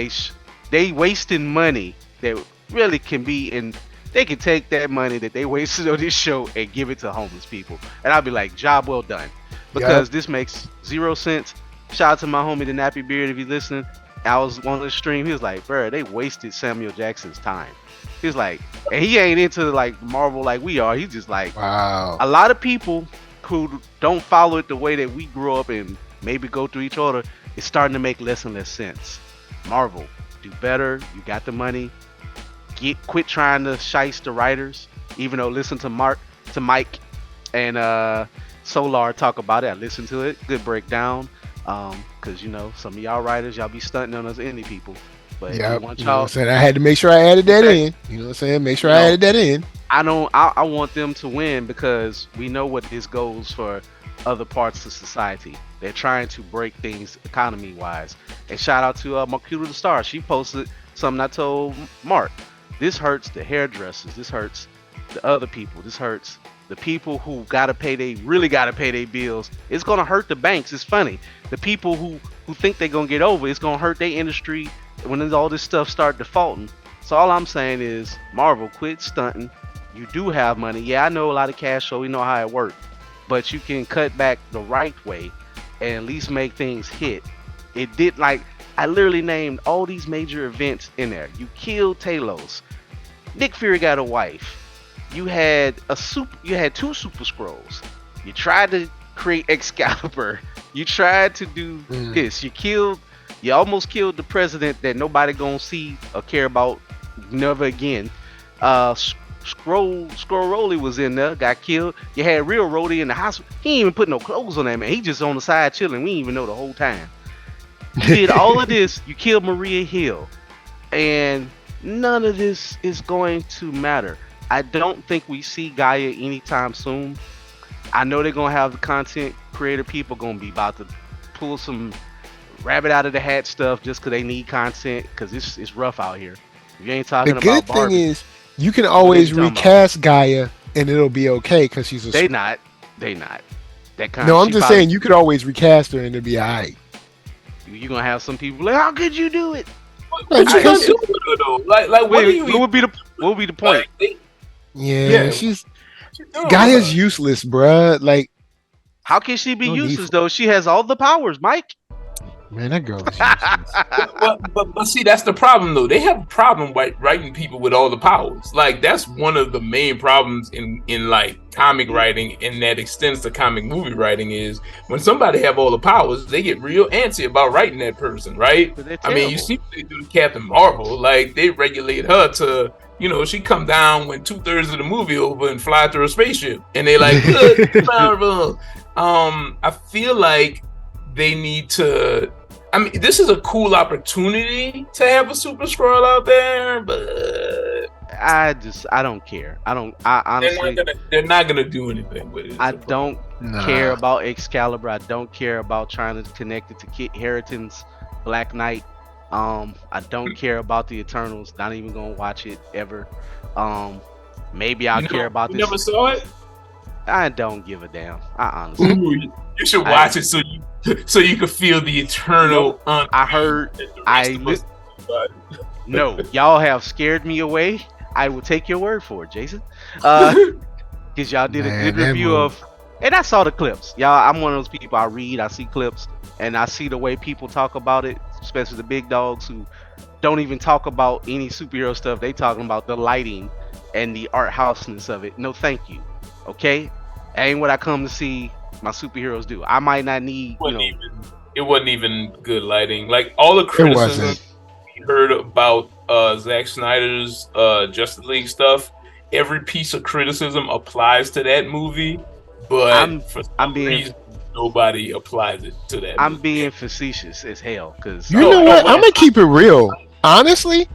they wasting money that really can be in. They can take that money that they wasted on this show and give it to homeless people, and I'll be like, job well done, because this makes 0 sense. Shout out to my homie the Nappy Beard if he's listening. I was on the stream. He was like, bro, they wasted Samuel Jackson's time. He was like, and he ain't into like Marvel like we are. He's just like, wow. A lot of people who don't follow it the way that we grew up and maybe go through each other, it's starting to make less and less sense. Marvel, do better. You got the money. Quit trying to shice the writers. Even though listen to Mike and Solar talk about it. I listened to it. Good breakdown. Cause some of y'all writers, y'all be stunting on us indie people. But I had to make sure I added that in. You know what I'm saying? Make sure I added that in. I want them to win because we know what this goes for other parts of society. They're trying to break things economy wise. And shout out to Marquita the Star. She posted something I told Mark. This hurts the hairdressers. This hurts the other people. This hurts the people who really gotta pay their bills. It's gonna hurt the banks. It's funny. The people who think they're gonna get over, it's gonna hurt their industry when all this stuff start defaulting. So all I'm saying is, Marvel, quit stunting. You do have money. Yeah, I know a lot of cash flow. We know how it works. But you can cut back the right way and at least make things hit. It did, like, I literally named all these major events in there. You killed Talos. Nick Fury got a wife. You had two Super Skrulls. You tried to create Excalibur. You tried to do this. You almost killed the president that nobody gonna see or care about never again. Skrull Rolly was in there, got killed. You had Real Rhodey in the hospital. He ain't even put no clothes on that man. He just on the side chilling. We didn't even know the whole time. You did all of this. You killed Maria Hill, and none of this is going to matter. I don't think we see Gaia anytime soon. I know they're gonna have the content creator people gonna be about to pull some rabbit out of the hat stuff just because they need content, because it's rough out here. If you ain't talking about the good Barbie, thing is you can always recast Gaia and it'll be okay because she's a. They not. That kind. No, I'm just saying you could always recast her and it'll be alright. You're gonna have some people like, how could you do it? What you gonna do with her though? Like what would be the point? Yeah, she's Gaia's useless, bruh. Like, how can she be useless though? She has all the powers, Mike. Man, that girl is useless. but see, that's the problem though. They have a problem writing people with all the powers. Like, that's one of the main problems in like comic writing, and that extends to comic movie writing, is when somebody have all the powers, they get real antsy about writing that person, right? I mean, you see what they do to Captain Marvel. Like, they regulate her to, she come down when 2/3 of the movie over and fly through a spaceship, and they like, good Marvel. I feel like they need to. I mean, this is a cool opportunity to have a Super Skrull out there, but I don't care. I honestly, they're not gonna do anything with it. I don't care about Excalibur. I don't care about trying to connect it to Kit Harington's Black Knight. I don't care about the Eternals. Not even gonna watch it ever. Maybe I'll care about this. You never saw it? I don't give a damn. I honestly. Ooh, you should watch it so you can feel the eternal. I heard. No, y'all have scared me away. I will take your word for it, Jason. Because y'all did a good review of, and I saw the clips. Y'all, I'm one of those people. I read, I see clips, and I see the way people talk about it, especially the big dogs who don't even talk about any superhero stuff. They talking about the lighting and the art houseness of it. No, thank you. Okay, that ain't what I come to see my superheroes do. I might not need. It wasn't even good lighting. Like, all the criticism we heard about Zack Snyder's Justice League stuff, every piece of criticism applies to that movie, but for some reason, nobody applies it to that. I'm being facetious as hell, because you know what? I'm gonna keep it real. Honestly,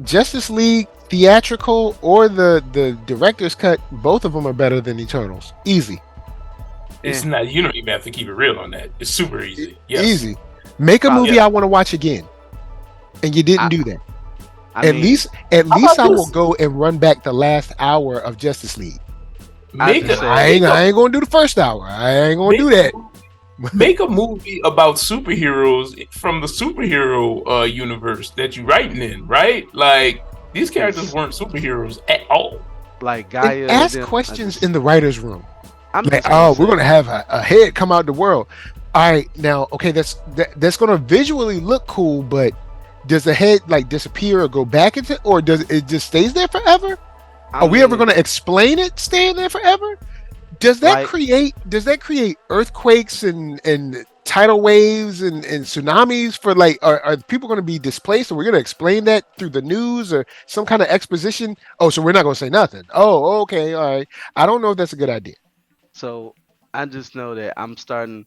Justice League theatrical or the director's cut, both of them are better than Eternals. Easy. It's not. You don't even have to keep it real on that. It's super easy. Yes. Easy. Make a movie I want to watch again, and you didn't do that. At least I will go and run back the last hour of Justice League. I ain't gonna do the first hour. I ain't gonna do that. Make a movie about superheroes from the superhero universe that you're writing in, right? Like, these characters weren't superheroes at all. Like, Gaia. Ask questions in the writer's room. We're gonna have a head come out the world. All right, now, okay, that's gonna visually look cool, but does the head like disappear or go back into, or does it just stays there forever? Are we ever gonna explain it staying there forever? Does that create earthquakes and tidal waves and tsunamis for, like, are people going to be displaced, or we're going to explain that through the news or some kind of exposition? Oh, so we're not going to say nothing. Oh, okay, all right. I don't know if that's a good idea. So I just know that I'm starting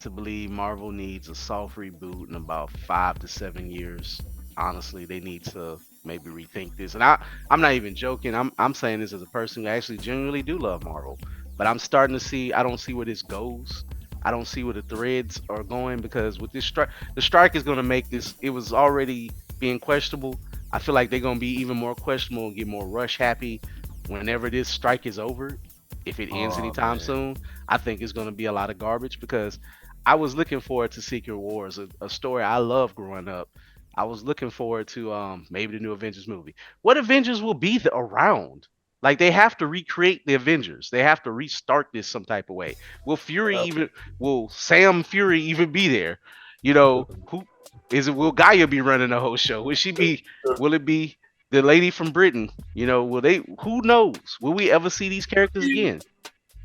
to believe Marvel needs a soft reboot in about 5 to 7 years. Honestly, they need to maybe rethink this. And I'm not even joking. I'm saying this as a person who actually genuinely do love Marvel. But I'm starting to see, I don't see where this goes. I don't see where the threads are going because with this strike, the strike is going to make this. It was already being questionable. I feel like they're going to be even more questionable and get more rush happy whenever this strike is over. If it ends anytime soon, I think it's going to be a lot of garbage because I was looking forward to Secret Wars, a story I loved growing up. I was looking forward to maybe the new Avengers movie. What Avengers will be around? Like they have to recreate the Avengers. They have to restart this some type of way. Will Fury even? Will Sam Fury even be there? You know who is it? Will Gaia be running the whole show? Will she be? Will it be the lady from Britain? You know, will they? Who knows? Will we ever see these characters again?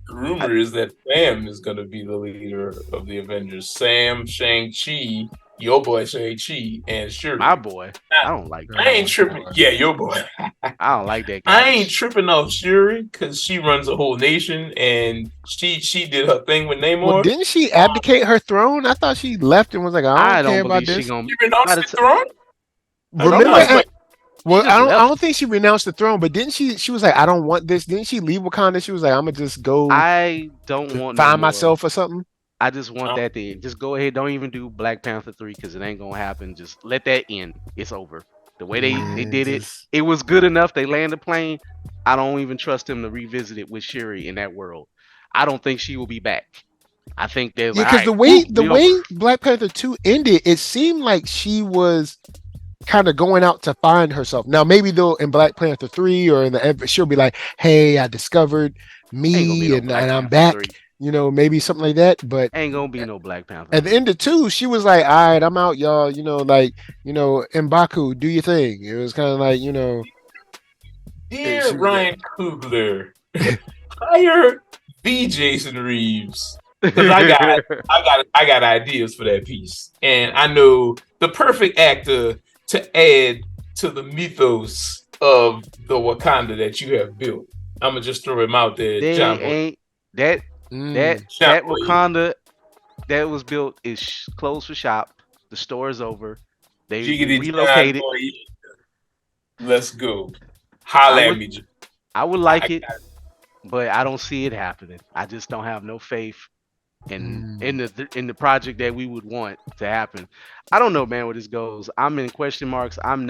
The rumor is that Sam is going to be the leader of the Avengers. Sam, Shang-Chi, your boy Shang-Chi, and Shuri. My boy. I don't like that. I ain't tripping. Yeah, your boy. I don't like that guy. I ain't tripping off Shuri because she runs a whole nation and she did her thing with Namor. Well, didn't she abdicate her throne? I thought she left and was like, I don't care about this. She renounced the throne? Remember? Well, I don't think she renounced the throne, but didn't she? She was like, I don't want this. Didn't she leave Wakanda? She was like, I'm gonna just go. I don't want find myself or something. I just want that to just go ahead. Don't even do Black Panther 3 because it ain't gonna happen. Just let that end. It's over. The way they did it, it was good enough. They landed the plane. I don't even trust them to revisit it with Shuri in that world. I don't think she will be back. I think they're because the way Black Panther 2 ended, it seemed like she was kind of going out to find herself. Now maybe though in Black Panther 3 or in the she'll be like, hey, I discovered me and I'm back. 3. You know, maybe something like that, but ain't gonna be no Black Panther. At the end of 2, she was like, all right, I'm out, y'all. You know, like, you know, M'Baku, do your thing. It was kind of like, you know. Dear Ryan Coogler, hire the Jason Reeves. Because I got ideas for that piece. And I know the perfect actor to add to the mythos of the Wakanda that you have built. I'm gonna just throw him out there. That Wakanda that was built is closed for shop. The store is over. They relocated. Let's go. Holla at me. I would like it, but I don't see it happening. I just don't have no faith in the project that we would want to happen. I don't know, man, where this goes. I'm in question marks. I'm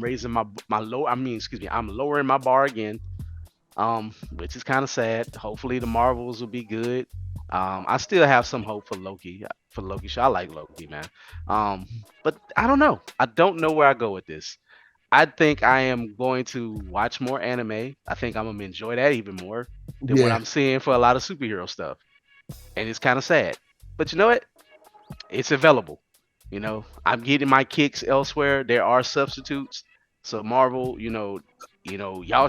raising I'm lowering my bar again. Which is kind of sad. Hopefully the Marvels will be good. I still have some hope for Loki. I like Loki, man. But I don't know. I don't know where I go with this. I think I am going to watch more anime. I think I'm gonna enjoy that even more than what I'm seeing for a lot of superhero stuff. And it's kind of sad. But you know what? It's available. You know, I'm getting my kicks elsewhere. There are substitutes. So Marvel, y'all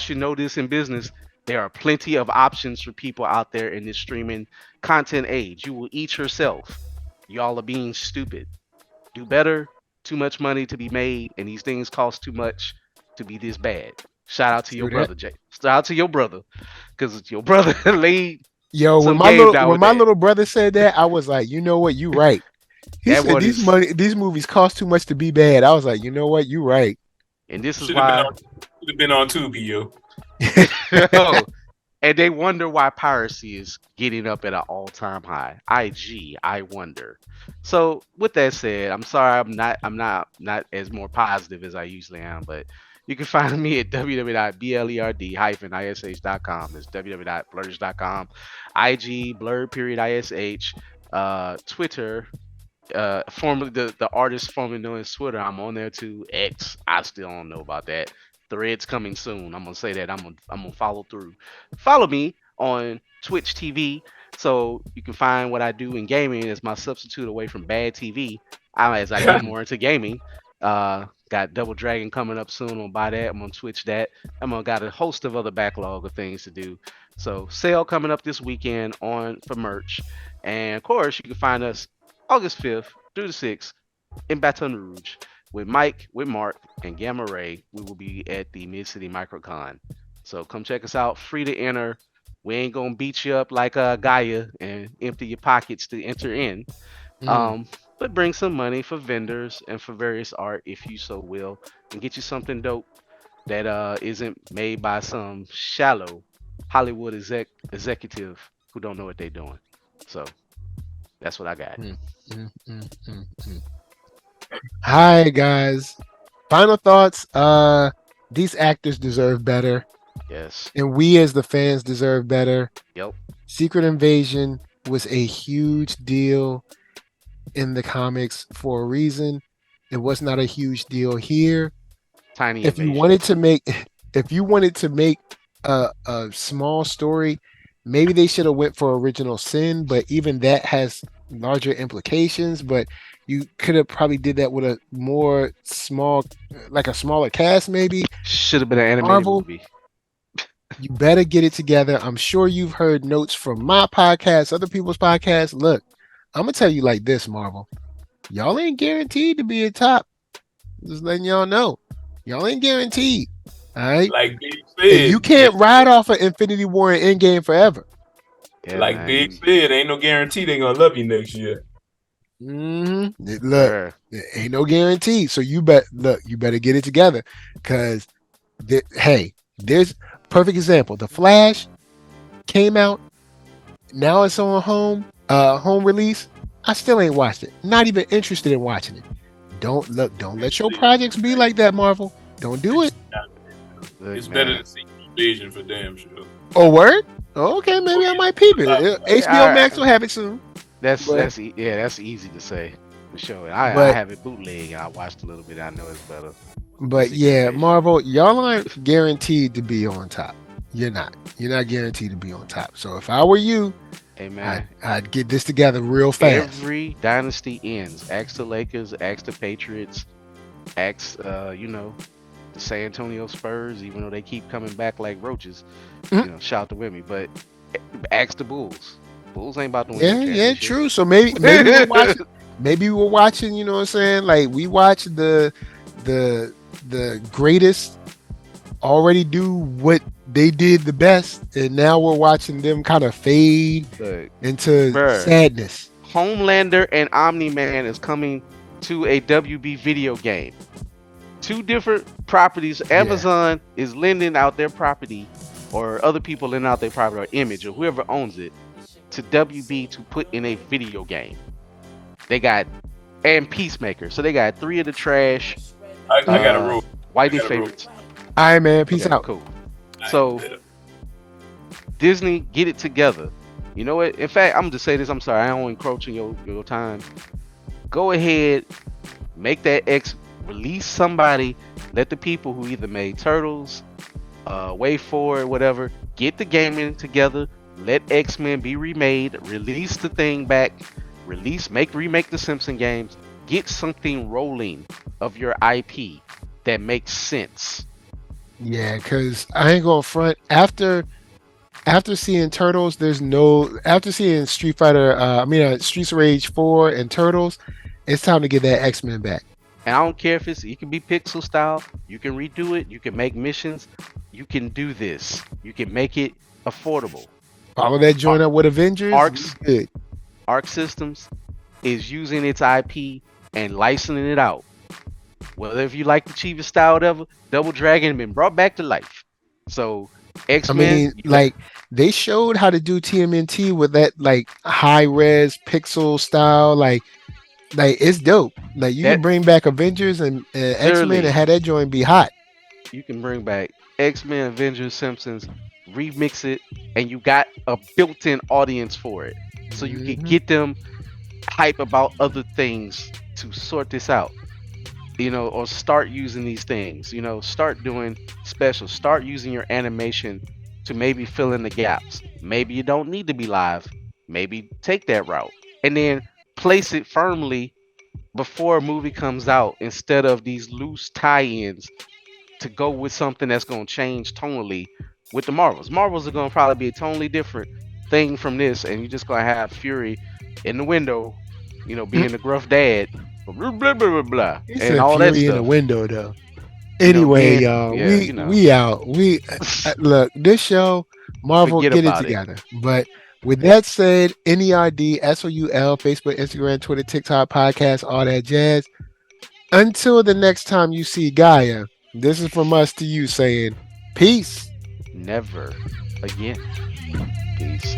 should know this in business. There are plenty of options for people out there in this streaming content age. You will eat yourself. Y'all are being stupid. Do better. Too much money to be made, and these things cost too much to be this bad. Shout out to your brother, Jay. Shout out to your brother, because your brother laid. Yo, when my little brother said that, I was like, you know what, you right. He said these movies cost too much to be bad. I was like, you know what, you right. And this is why should have been on Tubi, yo. And they wonder why piracy is getting up at an all-time high. I wonder. So with that said, I'm sorry I'm not as more positive as I usually am, but you can find me at www.blerd-ish.com. It's www.blurge.com. IG blurred.ish. Twitter. Formerly the artist formerly known as Twitter. I'm on there too. X. I still don't know about that. Threads coming soon. I'm gonna say that. I'm gonna follow through. Follow me on Twitch TV so you can find what I do in gaming as my substitute away from bad TV. As I get more into gaming. Got Double Dragon coming up soon. I'm gonna buy that. I'm gonna Twitch that. I'm gonna got a host of other backlog of things to do. So sale coming up this weekend for merch, and of course you can find us August 5th through the 6th in Baton Rouge. With Mike, with Mark, and Gamma Ray, we will be at the Mid-City Microcon. So come check us out. Free to enter. We ain't going to beat you up like Gaia and empty your pockets to enter in. But bring some money for vendors and for various art, if you so will, and get you something dope that isn't made by some shallow Hollywood executive who don't know what they're doing. So That's what I got. Hi guys. Final thoughts. These actors deserve better. Yes. And we as the fans deserve better. Yep. Secret Invasion was a huge deal in the comics for a reason. It was not a huge deal here. Tiny If invasion. If you wanted to make a small story, maybe they should have went for Original Sin, but even that has larger implications. But you could have probably did that with a more small, like a smaller cast, maybe. Should have been an animated Marvel, movie. You better get it together. I'm sure you've heard notes from my podcast, other people's podcasts. Look, I'm gonna tell you like this, Marvel. Y'all ain't guaranteed to be a top. Just letting y'all know. Y'all ain't guaranteed. All right. Like Big said, And you can't ride off of Infinity War and Endgame forever. Yeah, like Big said, ain't no guarantee they gonna love you next year. Look, there ain't no guarantee. So you better get it together. Cause hey, there's perfect example. The Flash came out. Now it's on home release. I still ain't watched it. Not even interested in watching it. Don't let your projects be like that, Marvel. Don't do it. It's better than Secret Invasion for damn sure. Oh, word? Oh, okay, maybe I might peep it. HBO Max will have it soon. That's easy to say for sure. I have it bootleg and I watched a little bit. I know it's better. But yeah, Marvel, y'all aren't guaranteed to be on top. You're not. You're not guaranteed to be on top. So if I were you, hey man, I'd get this together real fast. Every dynasty ends. Ask the Lakers, ask the Patriots, ask the San Antonio Spurs, even though they keep coming back like roaches. Shout out to Wimmy, but ask the Bulls. Bulls ain't about to win. Yeah, true. So maybe we're watching, you know what I'm saying? Like we watched the greatest already do what they did the best, and now we're watching them kind of fade into sadness. Homelander and Omni-Man is coming to a WB video game. Two different properties. Amazon is lending out their property, or other people lending out their property, or Image, or whoever owns it, to WB to put in a video game. They got and Peacemaker, so they got three of the trash. I got a rule. Whitey's favorites. All right, man. Peace out. Cool. So Disney, get it together. You know what? In fact, I'm gonna just say this. I'm sorry, I don't encroach on your time. Go ahead, make that release somebody. Let the people who either made Turtles, Way Forward, whatever, get the gaming together. Let X-Men be remade. Release the thing back. Remake the Simpson games. Get something rolling of your IP that makes sense. Yeah, because I ain't gonna front. After seeing Turtles, after seeing Streets of Rage 4 and Turtles, it's time to get that X-Men back. And I don't care if it can be pixel style, you can redo it, you can make missions, you can do this. You can make it affordable. Follow that joint up with Avengers. Good. Arc Systems is using its IP and licensing it out. Whether if you like the cheapest style ever, Double Dragon been brought back to life. So X-Men, they showed how to do TMNT with that high res pixel style, like it's dope. Like you can bring back Avengers and X-Men and have that joint be hot. You can bring back X-Men, Avengers, Simpsons, remix it, and you got a built-in audience for it. So you can get them hype about other things to sort this out. Or start using these things, start doing specials, start using your animation to maybe fill in the gaps. Maybe you don't need to be live. Maybe take that route and then place it firmly before a movie comes out instead of these loose tie-ins to go with something that's going to change tonally with the Marvels. Marvels are going to probably be a totally different thing from this, and you're just going to have Fury in the window, being the gruff dad. Blah, blah, blah, blah, and all that stuff. In the window though. Anyway, y'all, we out. We look, this show, Marvel, get it together. But with that said, NERDSoul, Facebook, Instagram, Twitter, TikTok, podcast, all that jazz. Until the next time you see Gaia, this is from us to you saying peace. Never again. Peace.